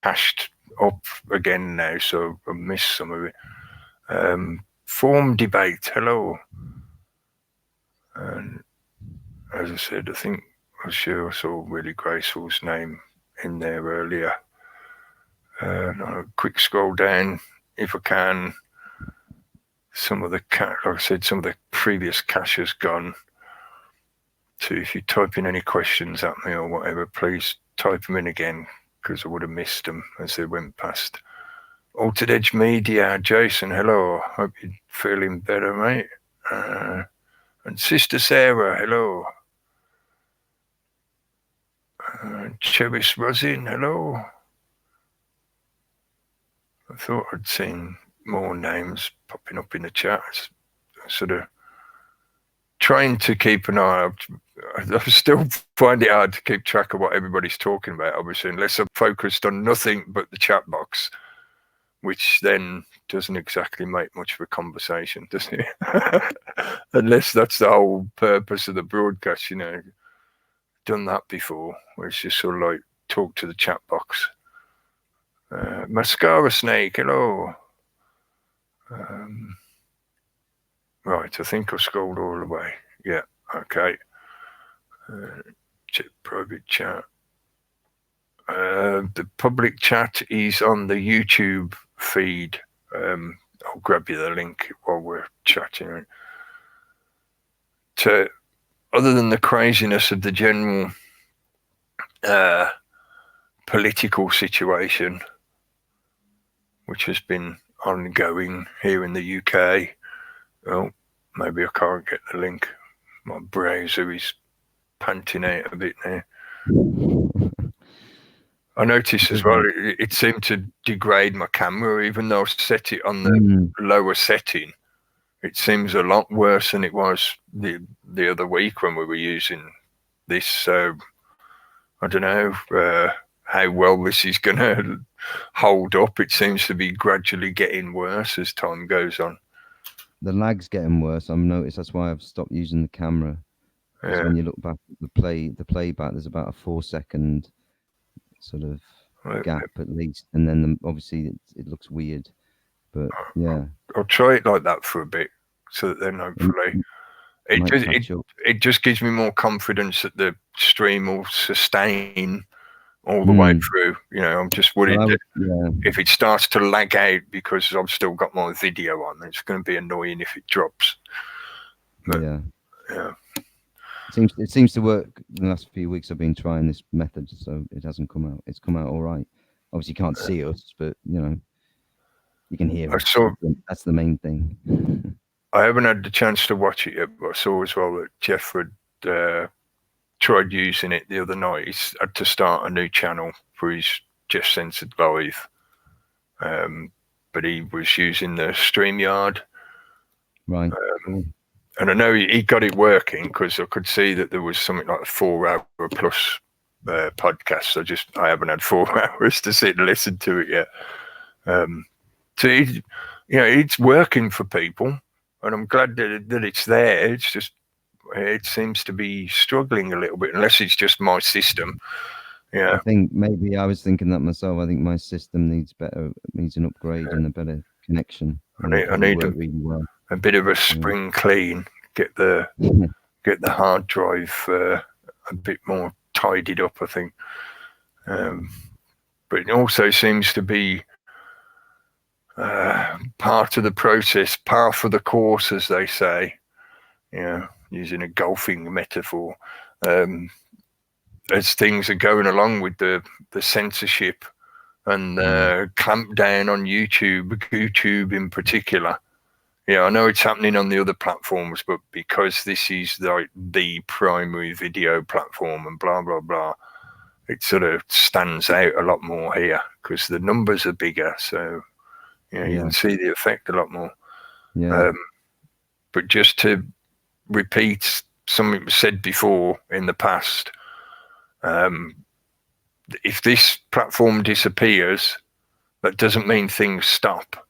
cached up again now, so I missed some of it. Form debate, hello. And as I said, I'm sure I saw really graceful's name in there earlier. A quick scroll down, if I can. Some of the like I said, some of the previous cache has gone. So if you type in any questions at me or whatever, please type them in again, because I would have missed them as they went past. Altered Edge Media, Jason, hello. Hope you're feeling better, mate. And Sister Sarah, hello. Chevis Rosin, hello. I thought I'd seen more names popping up in the chat. Sort of trying to keep an eye out. I still find it hard to keep track of what everybody's talking about, obviously, unless I'm focused on nothing but the chat box, which then doesn't exactly make much of a conversation, does it? Unless that's the whole purpose of the broadcast, you know. Done that before, where it's just sort of like talk to the chat box. Mascara Snake, hello. Right, I think I've scrolled all the way. Yeah, okay. Private chat. The public chat is on the YouTube feed. I'll grab you the link while we're chatting. Other than the craziness of the general political situation, which has been ongoing here in the UK. Well, maybe I can't get the link. My browser is panting out a bit now. I noticed as well, it seemed to degrade my camera, even though I set it on the lower setting. It seems a lot worse than it was the other week when we were using this. So I don't know how well this is going to hold up. It seems to be gradually getting worse as time goes on. The lag's getting worse. I've noticed. That's why I've stopped using the camera. Because when you look back at the playback, there's about a 4-second sort of gap at least, and then obviously it looks weird. But yeah, I'll try it like that for a bit, so that then hopefully it just gives me more confidence that the stream will sustain all the way through. You know, I'm just worried Well, that if it starts to lag out because I've still got my video on, it's going to be annoying if it drops. But, yeah. It seems to work. In the last few weeks, I've been trying this method, so it hasn't come out. It's come out all right. Obviously, you can't see us, but you know, you can hear us. That's the main thing. I haven't had the chance to watch it yet, but I saw as well that Jeff had tried using it the other night. He's had to start a new channel for his Jeff Censored Live, but he was using the StreamYard. Right. And I know he got it working because I could see that there was something like a 4-hour plus podcast. So I haven't had 4 hours to sit and listen to it yet. So it's working for people, and I'm glad that it's there. It's just it seems to be struggling a little bit, unless it's just my system. Yeah, I think maybe I was thinking that myself. I think my system needs an upgrade and a better connection. I need a bit of a spring clean. Get the hard drive a bit more tidied up, I think. But it also seems to be part of the process, par for the course, as they say. Yeah, using a golfing metaphor. As things are going along with the censorship and clamp down on YouTube in particular. Yeah, I know it's happening on the other platforms, but because this is the primary video platform and blah, blah, blah, it sort of stands out a lot more here because the numbers are bigger. So, you can see the effect a lot more. Yeah. But just to repeat something said before in the past, if this platform disappears, that doesn't mean things stop.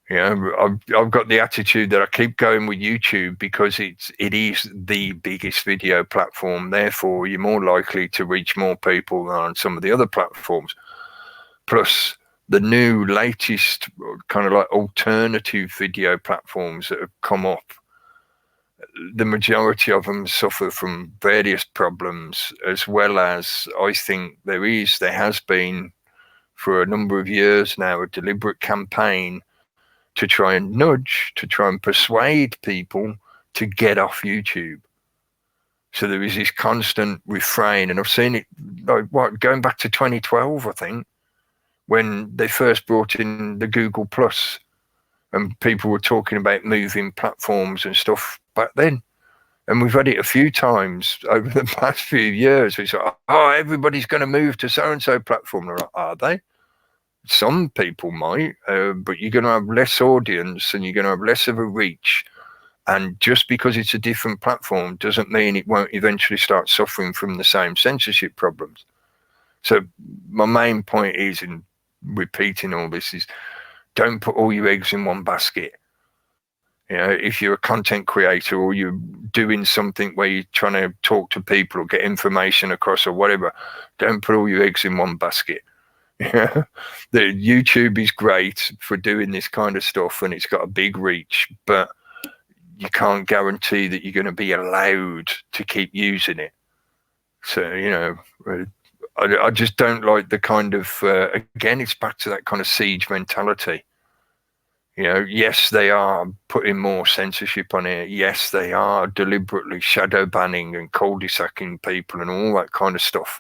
I've got the attitude that I keep going with YouTube because it is the biggest video platform. Therefore, you're more likely to reach more people than on some of the other platforms. Plus, the new latest kind of like alternative video platforms that have come up, the majority of them suffer from various problems, as well as I think there has been for a number of years now a deliberate campaign to try and persuade people to get off YouTube. So there is this constant refrain, and I've seen it going back to 2012, I think, when they first brought in the Google Plus, and people were talking about moving platforms and stuff back then. And we've had it a few times over the past few years. It's like, everybody's going to move to so-and-so platform. Like, are they? Some people might, but you're going to have less audience and you're going to have less of a reach. And just because it's a different platform doesn't mean it won't eventually start suffering from the same censorship problems. So my main point is, in repeating all this, is don't put all your eggs in one basket. If you're a content creator or you're doing something where you're trying to talk to people or get information across or whatever, don't put all your eggs in one basket. The YouTube is great for doing this kind of stuff and it's got a big reach, but you can't guarantee that you're going to be allowed to keep using it. So, I just don't like the kind of, again, it's back to that kind of siege mentality. Yes, they are putting more censorship on it. Yes, they are deliberately shadow banning and cul-de-sacking people and all that kind of stuff.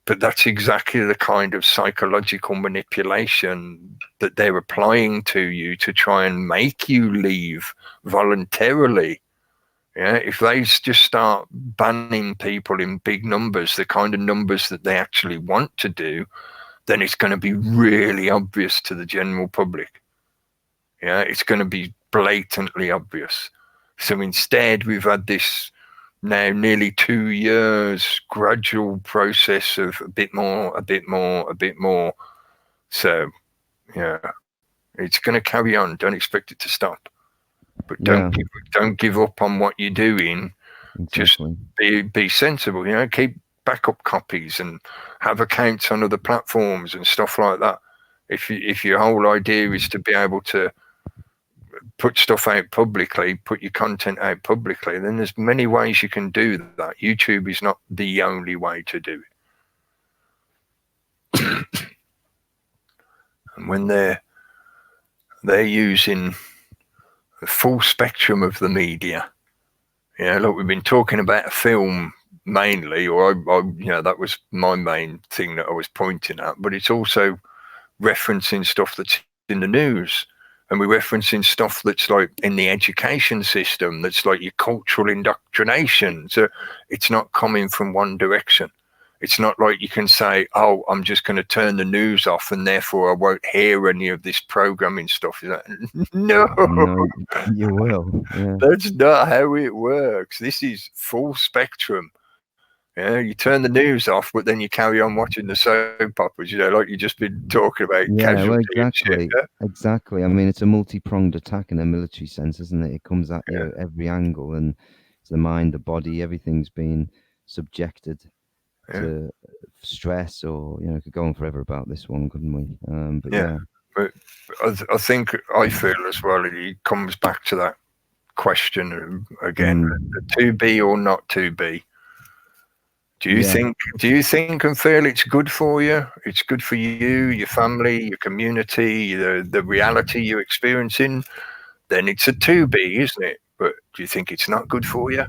But that's exactly the kind of psychological manipulation that they're applying to you to try and make you leave voluntarily. If they just start banning people in big numbers, the kind of numbers that they actually want to do, then it's going to be really obvious to the general public. It's going to be blatantly obvious. So instead, we've had this now nearly 2 years gradual process of a bit more. So, it's going to carry on. Don't expect it to stop. But don't give up on what you're doing. Exactly. Just be sensible. Keep backup copies and have accounts on other platforms and stuff like that. If your whole idea is to be able to put stuff out publicly, put your content out publicly, then there's many ways you can do that. YouTube is not the only way to do it. And when they're using the full spectrum of the media, look, we've been talking about a film mainly, or I that was my main thing that I was pointing at, but it's also referencing stuff that's in the news, and we're referencing stuff that's like in the education system, that's like your cultural indoctrination. So it's not coming from one direction. It's not like you can say, oh, I'm just going to turn the news off and therefore I won't hear any of this programming stuff. No, you will. Yeah. That's not how it works. This is full spectrum. You turn the news off, but then you carry on watching the soap operas, like you've just been talking about. Yeah, well, exactly. Exactly. I mean, it's a multi-pronged attack in a military sense, isn't it? It comes at you at every angle, and it's the mind, the body, everything's being subjected to stress, or could go on forever about this one, couldn't we? But I think I feel as well, it comes back to that question again: to be or not to be. Do you think and feel it's good for you? It's good for you, your family, your community, the reality you're experiencing? Then it's a to be, isn't it? But do you think it's not good for you?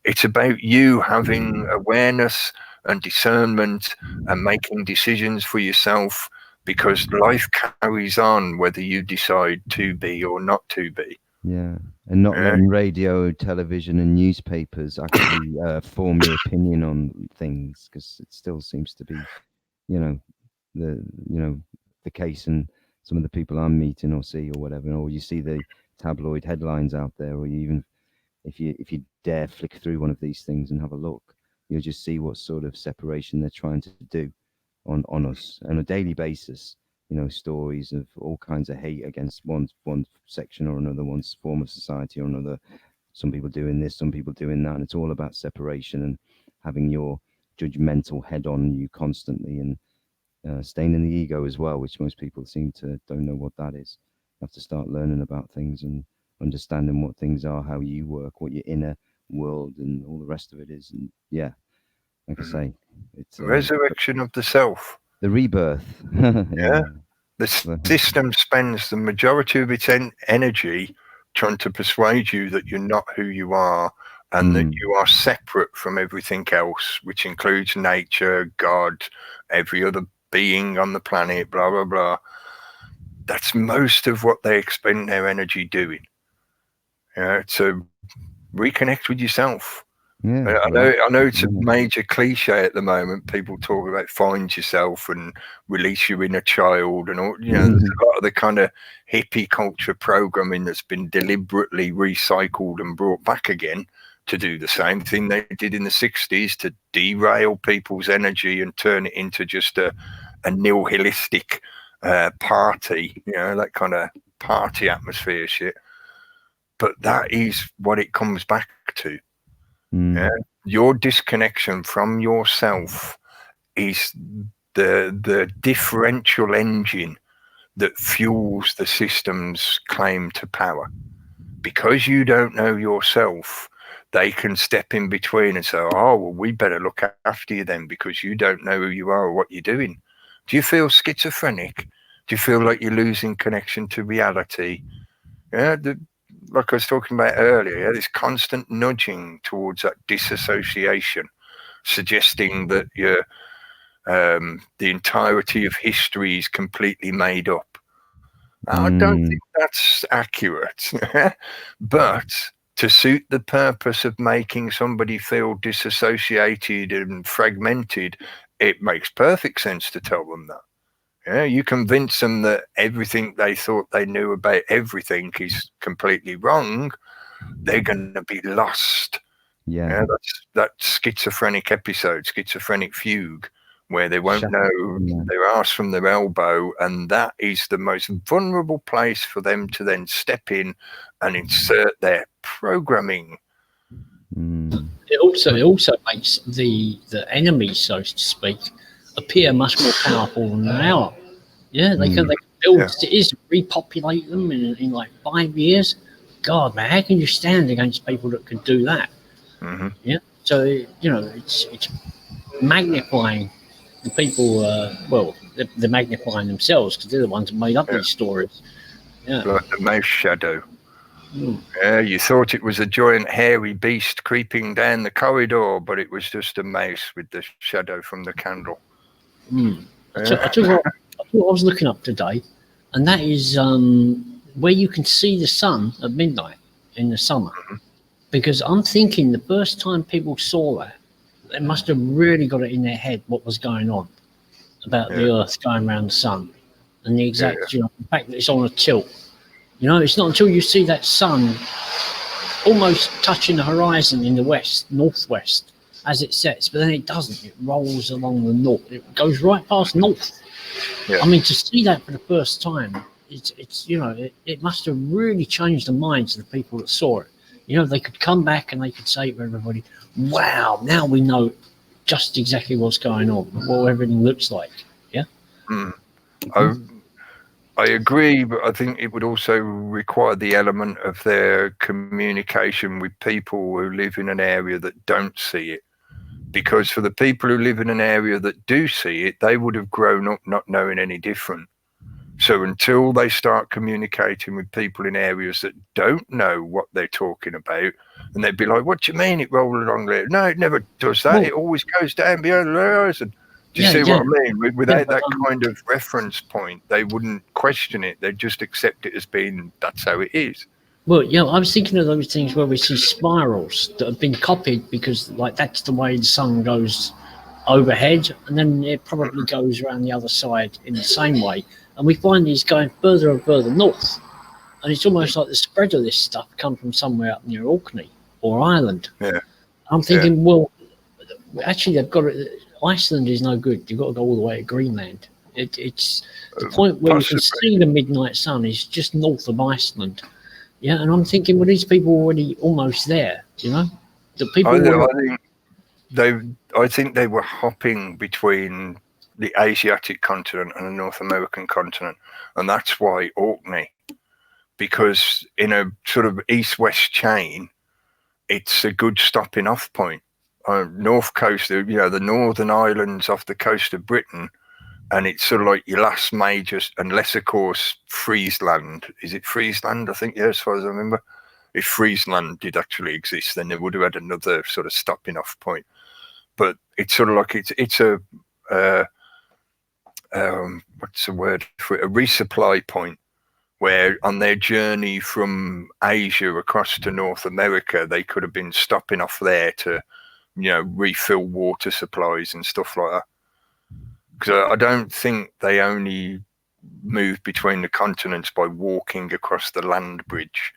It's about you having awareness and discernment and making decisions for yourself, because life carries on whether you decide to be or not to be. Yeah, and not letting radio, television, and newspapers actually form your opinion on things, because it still seems to be, the case in some of the people I'm meeting or see or whatever, or you see the tabloid headlines out there, or you even if you dare flick through one of these things and have a look, you'll just see what sort of separation they're trying to do on us on a daily basis. Stories of all kinds of hate against one section or another, one form of society or another. Some people doing this, some people doing that, and it's all about separation and having your judgmental head on you constantly, and staying in the ego as well, which most people seem to don't know what that is. You have to start learning about things and understanding what things are, how you work, what your inner world and all the rest of it is. And like I say, it's resurrection of the self. The rebirth. The system spends the majority of its energy trying to persuade you that you're not who you are, and that you are separate from everything else, which includes nature, God, every other being on the planet, blah, blah, blah. That's most of what they expend their energy doing. To reconnect with yourself. Yeah, I know it's a major cliche at the moment. People talk about find yourself and release your inner child, and all. There's a lot of the kind of hippie culture programming that's been deliberately recycled and brought back again to do the same thing they did in the 60s, to derail people's energy and turn it into just a nihilistic party, that kind of party atmosphere shit. But that is what it comes back to. Your disconnection from yourself is the differential engine that fuels the system's claim to power. Because you don't know yourself, they can step in between and say, oh, well, we better look after you then, because you don't know who you are or what you're doing. Do you feel schizophrenic? Do you feel like you're losing connection to reality? Like I was talking about earlier, this constant nudging towards that disassociation, suggesting that the entirety of history is completely made up. I don't think that's accurate. But to suit the purpose of making somebody feel disassociated and fragmented, it makes perfect sense to tell them that. You convince them that everything they thought they knew about everything is completely wrong, they're going to be lost. That's that schizophrenic episode, schizophrenic fugue, where they won't know their arse from their elbow, and that is the most vulnerable place for them to then step in and insert their programming. It also makes the enemy, so to speak, appear much more powerful than they are. They can build cities, repopulate them in like 5 years. God, man, how can you stand against people that can do that? So it's magnifying the people. they're magnifying themselves because they're the ones that made up these stories. Yeah. Like the mouse shadow. Mm. Yeah, you thought it was a giant hairy beast creeping down the corridor, but it was just a mouse with the shadow from the candle. Mm. I tell you what I was looking up today, and that is where you can see the sun at midnight in the summer. Because I'm thinking the first time people saw that, they must have really got it in their head what was going on about the Earth going around the sun, and the exact, you know, the fact that it's on a tilt. You know, it's not until you see that sun almost touching the horizon in the west, northwest, as it sets, but then it doesn't. It rolls along the north. It goes right past north. Yeah. I mean, to see that for the first time, it's you know, it must have really changed the minds of the people that saw it. You know, they could come back and they could say to everybody, wow, now we know just exactly what's going on, what everything looks like. Yeah. Mm. I agree, but I think it would also require the element of their communication with people who live in an area that don't see it. Because for the people who live in an area that do see it, they would have grown up not knowing any different. So until they start communicating with people in areas that don't know what they're talking about, and they'd be like, what do you mean it rolled along there? No, it never does that. Well, it always goes down behind the horizon. Do you see what I mean? Without that kind of reference point, they wouldn't question it. They'd just accept it as being, that's how it is. Well, yeah, I was thinking of those things where we see spirals that have been copied because, like, that's the way the sun goes overhead, and then it probably goes around the other side in the same way. And we find these going further and further north. And it's almost like the spread of this stuff come from somewhere up near Orkney or Ireland. Yeah. I'm thinking, well, actually, they've got it. Iceland is no good. You've got to go all the way to Greenland. It's the point where possibly. you can see the midnight sun is just north of Iceland. Yeah, and I'm thinking, well, these people are already almost there, you know? The people I think they were hopping between the Asiatic continent and the North American continent, and that's why Orkney, because in a sort of east-west chain, it's a good stopping off point. North coast, you know, the Northern Islands off the coast of Britain, and it's sort of like your last major, unless of course Friesland. Is it Friesland? I think, yeah, as far as I remember. If Friesland did actually exist, then they would have had another sort of stopping off point. But it's sort of like it's a what's the word for it? A resupply point, where on their journey from Asia across to North America, they could have been stopping off there to, you know, refill water supplies and stuff like that. Because I don't think they only moved between the continents by walking across the land bridge.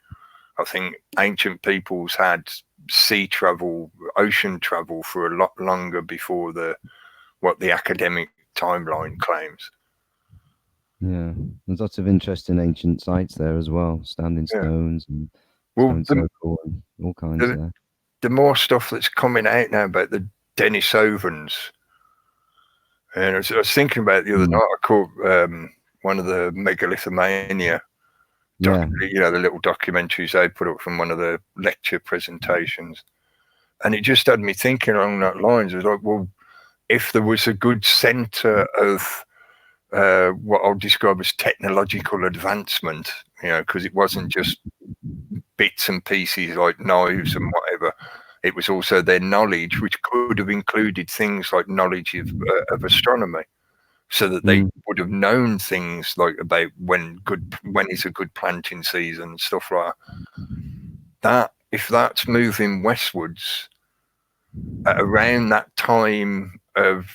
I think ancient peoples had sea travel, ocean travel for a lot longer before what the academic timeline claims. Yeah, there's lots of interesting ancient sites there as well, standing stones and stone circle and all kinds there. The more stuff that's coming out now about the Denisovans, and I was thinking about the other night, I caught one of the Megalithomania, you know, the little documentaries they put up from one of the lecture presentations, and it just had me thinking along that lines. It was like, well, if there was a good centre of what I'll describe as technological advancement, you know, because it wasn't just bits and pieces like knives and whatever. It was also their knowledge, which could have included things like knowledge of astronomy, so that they would have known things like about when is a good planting season, stuff like that. If that's moving westwards at around that time of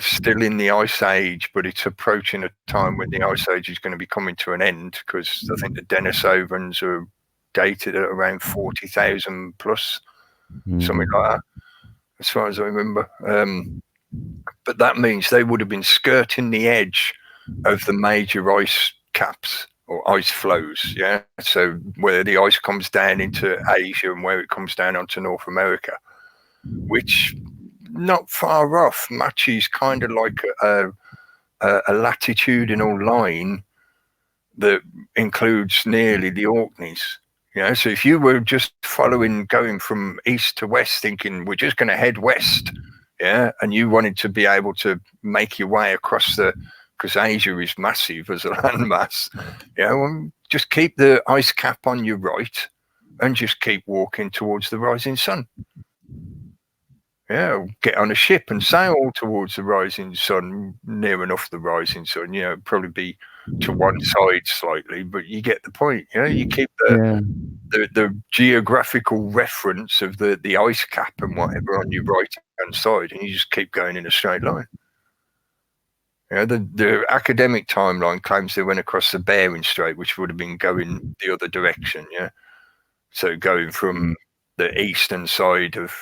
still in the ice age, but it's approaching a time when the ice age is going to be coming to an end, because I think the Denisovans are dated at around 40,000 plus, something like that, as far as I remember. But that means they would have been skirting the edge of the major ice caps or ice flows, yeah? So where the ice comes down into Asia and where it comes down onto North America, which not far off matches kind of like a latitudinal line that includes nearly the Orkneys. You know, so if you were just going from east to west, thinking we're just going to head west, yeah, and you wanted to be able to make your way across the because Asia is massive as a landmass. Just keep the ice cap on your right and just keep walking towards the rising sun. Get on a ship and sail towards the rising sun, near enough the rising sun. Probably be to one side slightly, but you get the point. You keep the geographical reference of the ice cap and whatever on your right hand side, and you just keep going in a straight line. The academic timeline claims they went across the Bering Strait, which would have been going the other direction. So going from the eastern side of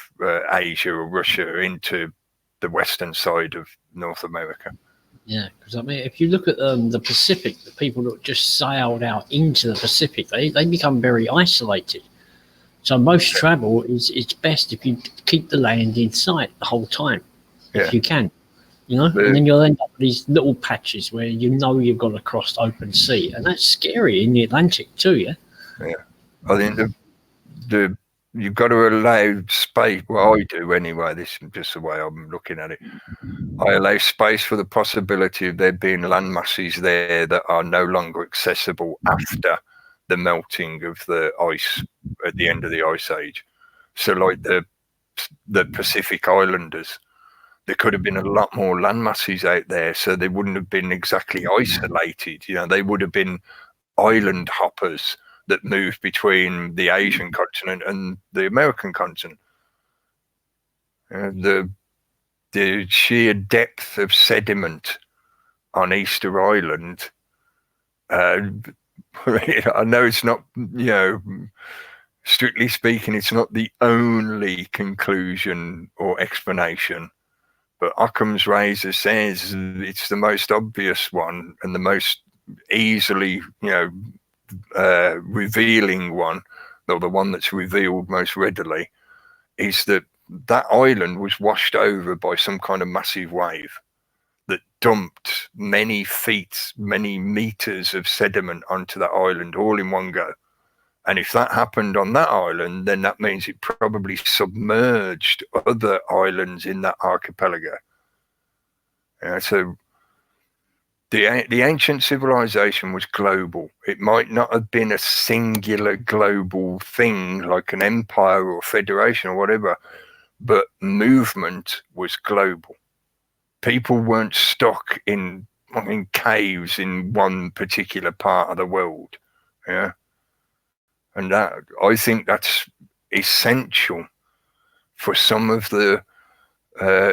Asia or Russia into the western side of North America. Yeah, because I mean, if you look at the Pacific, the people that just sailed out into the Pacific, they become very isolated. So most travel it's best if you keep the land in sight the whole time, if you can, and then you'll end up with these little patches where you've got to cross open sea, and that's scary in the Atlantic too. Yeah. I think you've got to allow space. Well, I do anyway. This is just the way I'm looking at it. I allow space for the possibility of there being land masses there that are no longer accessible after the melting of the ice at the end of the Ice Age. So like the Pacific Islanders, there could have been a lot more land masses out there, so they wouldn't have been exactly isolated. They would have been island hoppers that moved between the Asian continent and the American continent. The sheer depth of sediment on Easter Island, I know it's not, strictly speaking, it's not the only conclusion or explanation, but Occam's razor says it's the most obvious one and the most easily, revealing one, or the one that's revealed most readily, is that island was washed over by some kind of massive wave that dumped many meters of sediment onto that island all in one go. And if that happened on that island, then that means it probably submerged other islands in that archipelago. So the ancient civilization was global. It might not have been a singular global thing like an empire or federation or whatever, but movement was global. People weren't stuck in caves in one particular part of the world. And I think that's essential for some of the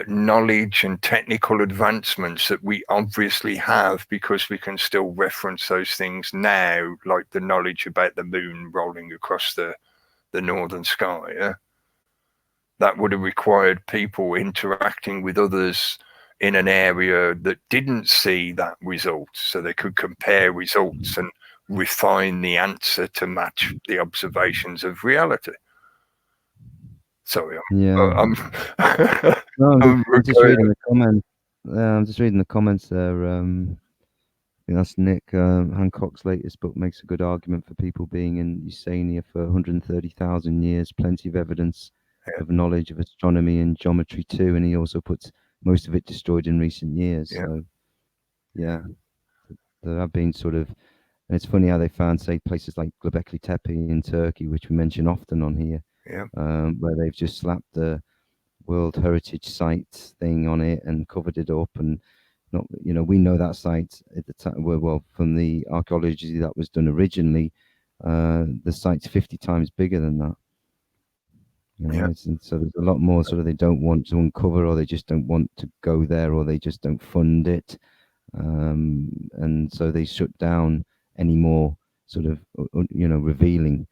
knowledge and technical advancements that we obviously have, because we can still reference those things now, like the knowledge about the moon rolling across the northern sky. That would have required people interacting with others in an area that didn't see that result, so they could compare results and refine the answer to match the observations of reality. Sorry, I'm just reading the comments. I'm just reading the comments there. I think that's Nick. Hancock's latest book makes a good argument for people being in Usania for 130,000 years. Plenty of evidence of knowledge of astronomy and geometry too, and he also puts most of it destroyed in recent years. So, there have been sort of, and it's funny how they found, say, places like Göbekli Tepe in Turkey, which we mention often on here, where they've just slapped the World Heritage Site thing on it and covered it up, and not, we know that site at the time. Well, from the archaeology that was done originally, the site's 50 times bigger than that. And so there's a lot more sort of they don't want to uncover, or they just don't want to go there, or they just don't fund it, and so they shut down any more sort of revealing.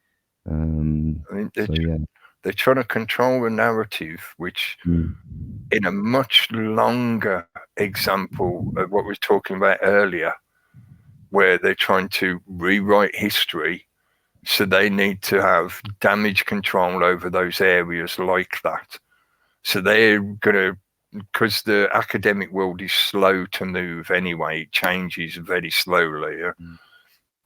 They're trying to control the narrative, which in a much longer example of what we were talking about earlier, where they're trying to rewrite history. So they need to have damage control over those areas like that. So they're going to, because the academic world is slow to move anyway, it changes very slowly.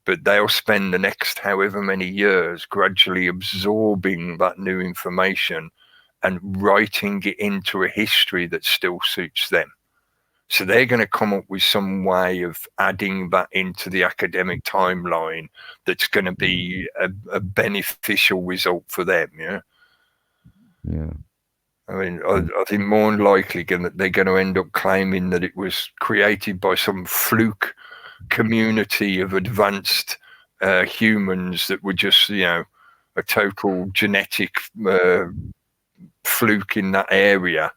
But they'll spend the next however many years gradually absorbing that new information and writing it into a history that still suits them. So they're going to come up with some way of adding that into the academic timeline that's going to be a beneficial result for them. Yeah. Yeah. I mean, I think more than likely they're going to end up claiming that it was created by some fluke community of advanced humans that were just, a total genetic fluke in that area.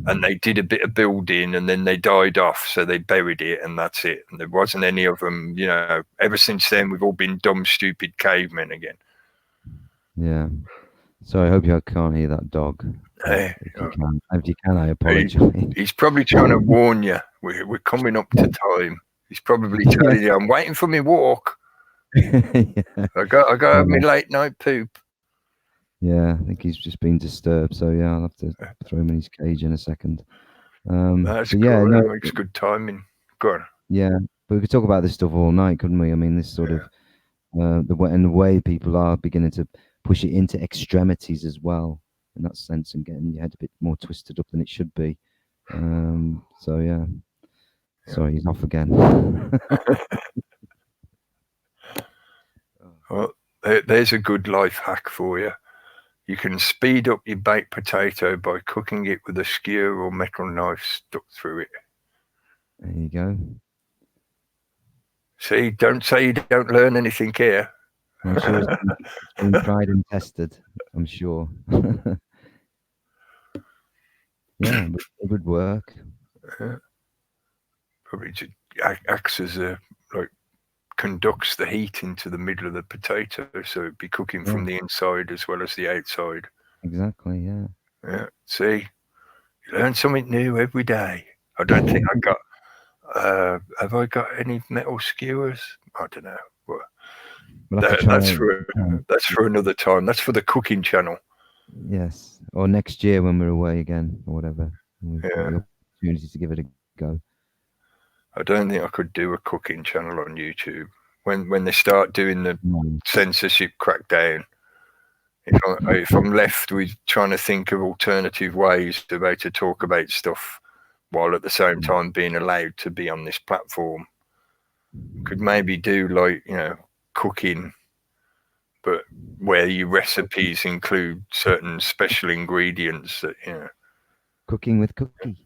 And they did a bit of building and then they died off. So they buried it and that's it. And there wasn't any of them, ever since then, we've all been dumb, stupid cavemen again. Yeah. So I hope you can't hear that dog. Hey, if you can, I apologize. He's probably trying to warn you. We're coming up to time. He's probably telling you, I'm waiting for me walk. Yeah. I got to have my late night poop. Yeah, I think he's just been disturbed. So yeah, I'll have to throw him in his cage in a second. That's cool. Yeah, That makes good timing. Go on. Yeah, but we could talk about this stuff all night, couldn't we? I mean, this sort of the way people are beginning to push it into extremities as well, in that sense, and getting your head a bit more twisted up than it should be. So yeah. Sorry, he's off again. Well, there's a good life hack for you. You can speed up your baked potato by cooking it with a skewer or metal knife stuck through it. There you go. See, don't say you don't learn anything here. I'm sure it's been tried and tested. I'm sure. Yeah, it would work. Probably just acts as conducts the heat into the middle of the potato, so it'd be cooking from the inside as well as the outside. Exactly, yeah. Yeah, see, you learn something new every day. I don't think I got. Have I got any metal skewers? I don't know. Well, that's for another time. That's for the cooking channel. Yes, or next year when we're away again, or whatever. We've got the opportunity to give it a go. I don't think I could do a cooking channel on YouTube when they start doing the censorship crackdown. If I'm left with trying to think of alternative ways to be able to talk about stuff while at the same time being allowed to be on this platform, could maybe do cooking, but where your recipes include certain special ingredients that Cooking with Cookie.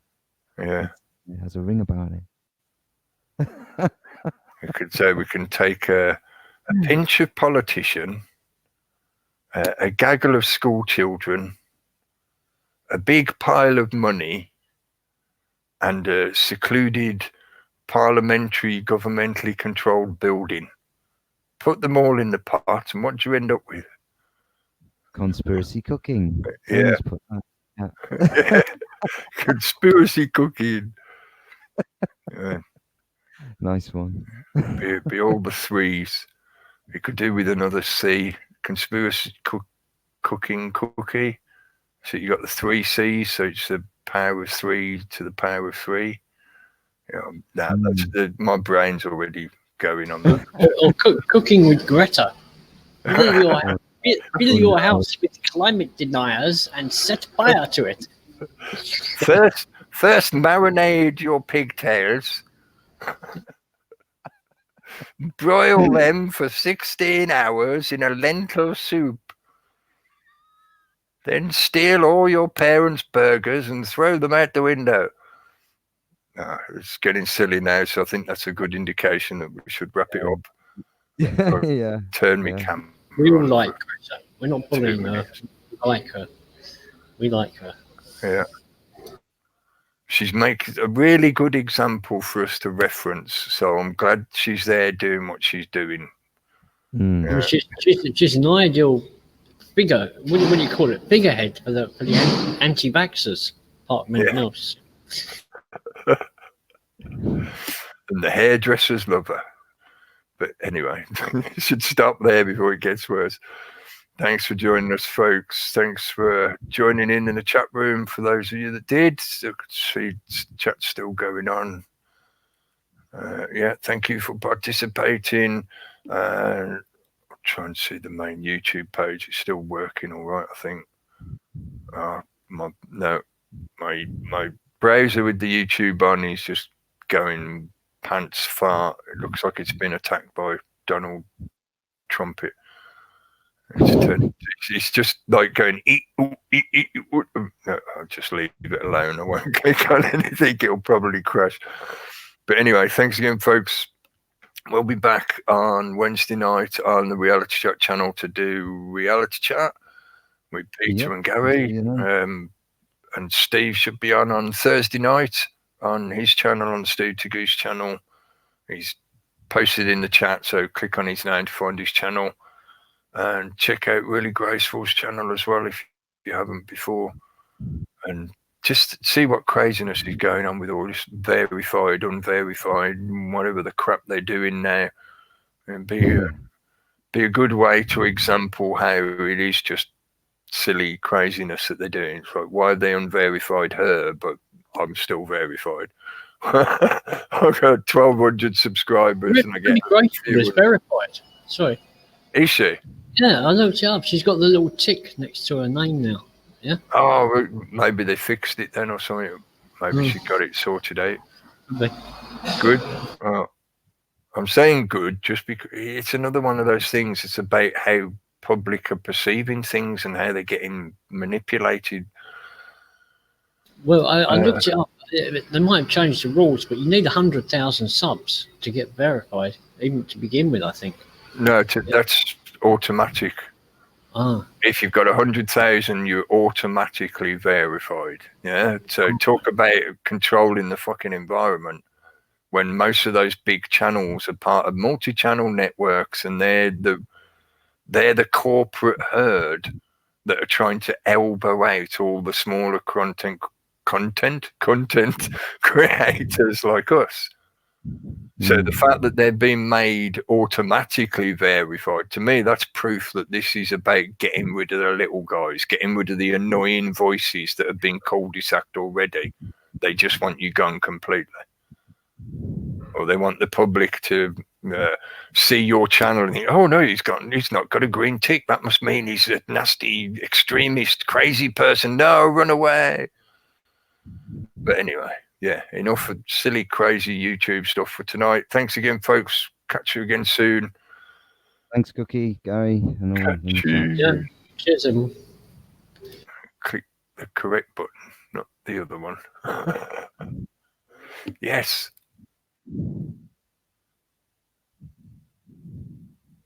Yeah, it has a ring about it. We could say we can take a pinch of politician, a gaggle of school children, a big pile of money, and a secluded parliamentary, governmentally controlled building. Put them all in the pot, and what do you end up with? Conspiracy cooking. Yeah. Yeah. Conspiracy cooking. Yeah. Nice one. Be all the threes. We could do with another C. Conspiracy cooking cookie. So you got the 3 C's. So it's the power of 3 to the power of 3. That's my brain's already going on that. Or cooking with Greta. Fill your house with climate deniers and set fire to it. First marinate your pigtails. Broil them for 16 hours in a lentil soup. Then steal all your parents' burgers and throw them out the window. It's getting silly now, so I think that's a good indication that we should wrap it up. Yeah. Turn me cam. We all like Greta. We're not bullying her. We like her. We like her. Yeah. She's making a really good example for us to reference. So I'm glad she's there doing what she's doing. Yeah. She's an ideal figure. What do you call it? Figurehead for the anti-vaxxers, apart from anything else. And the hairdressers love her. But anyway, should stop there before it gets worse. Thanks for joining us, folks. Thanks for joining in the chat room. For those of you that did, I could see chat's still going on. Thank you for participating. I'll try and see the main YouTube page. It's still working all right, I think. My browser with the YouTube on is just going pants far. It looks like it's been attacked by Donald Trumpet. It's just like going no, I'll just leave it alone. I won't click on anything, it'll probably crash. But anyway, thanks again, folks. We'll be back on Wednesday night on the Reality Chat channel to do Reality Chat with Peter and Gary. And Steve should be on Thursday night on his channel, on Steve to Goose channel. He's posted in the chat, so click on his name to find his channel. And check out Really Graceful's channel as well if you haven't before. And just see what craziness is going on with all this verified, unverified, whatever the crap they're doing now. And be a good way to example how it is just silly craziness that they're doing. It's like, why they unverified her, but I'm still verified. I've got 1,200 subscribers, and I get Grateful is verified. Sorry. Is she? Yeah, I looked it up. She's got the little tick next to her name now. Yeah. Oh, maybe they fixed it then or something. Maybe she got it sorted out. Okay. Good. Oh, I'm saying good just because it's another one of those things. It's about how public are perceiving things and how they're getting manipulated. Well, I looked it up. They might have changed the rules, but you need 100,000 subs to get verified, even to begin with, I think. No, that's automatic. If you've got 100,000, you're automatically verified. Yeah. So talk about controlling the fucking environment when most of those big channels are part of multi-channel networks, and they're the corporate herd that are trying to elbow out all the smaller content creators like us. So the fact that they're being made automatically verified, to me, that's proof that this is about getting rid of the little guys, getting rid of the annoying voices that have been cul-de-saced already. They just want you gone completely. Or they want the public to see your channel and think, oh no, he's not got a green tick. That must mean he's a nasty, extremist, crazy person. No, run away. But anyway, yeah, enough of silly, crazy YouTube stuff for tonight. Thanks again, folks. Catch you again soon. Thanks, Cookie, Gary, and all. Yeah. Cheers, everyone. Click the correct button, not the other one. Yes.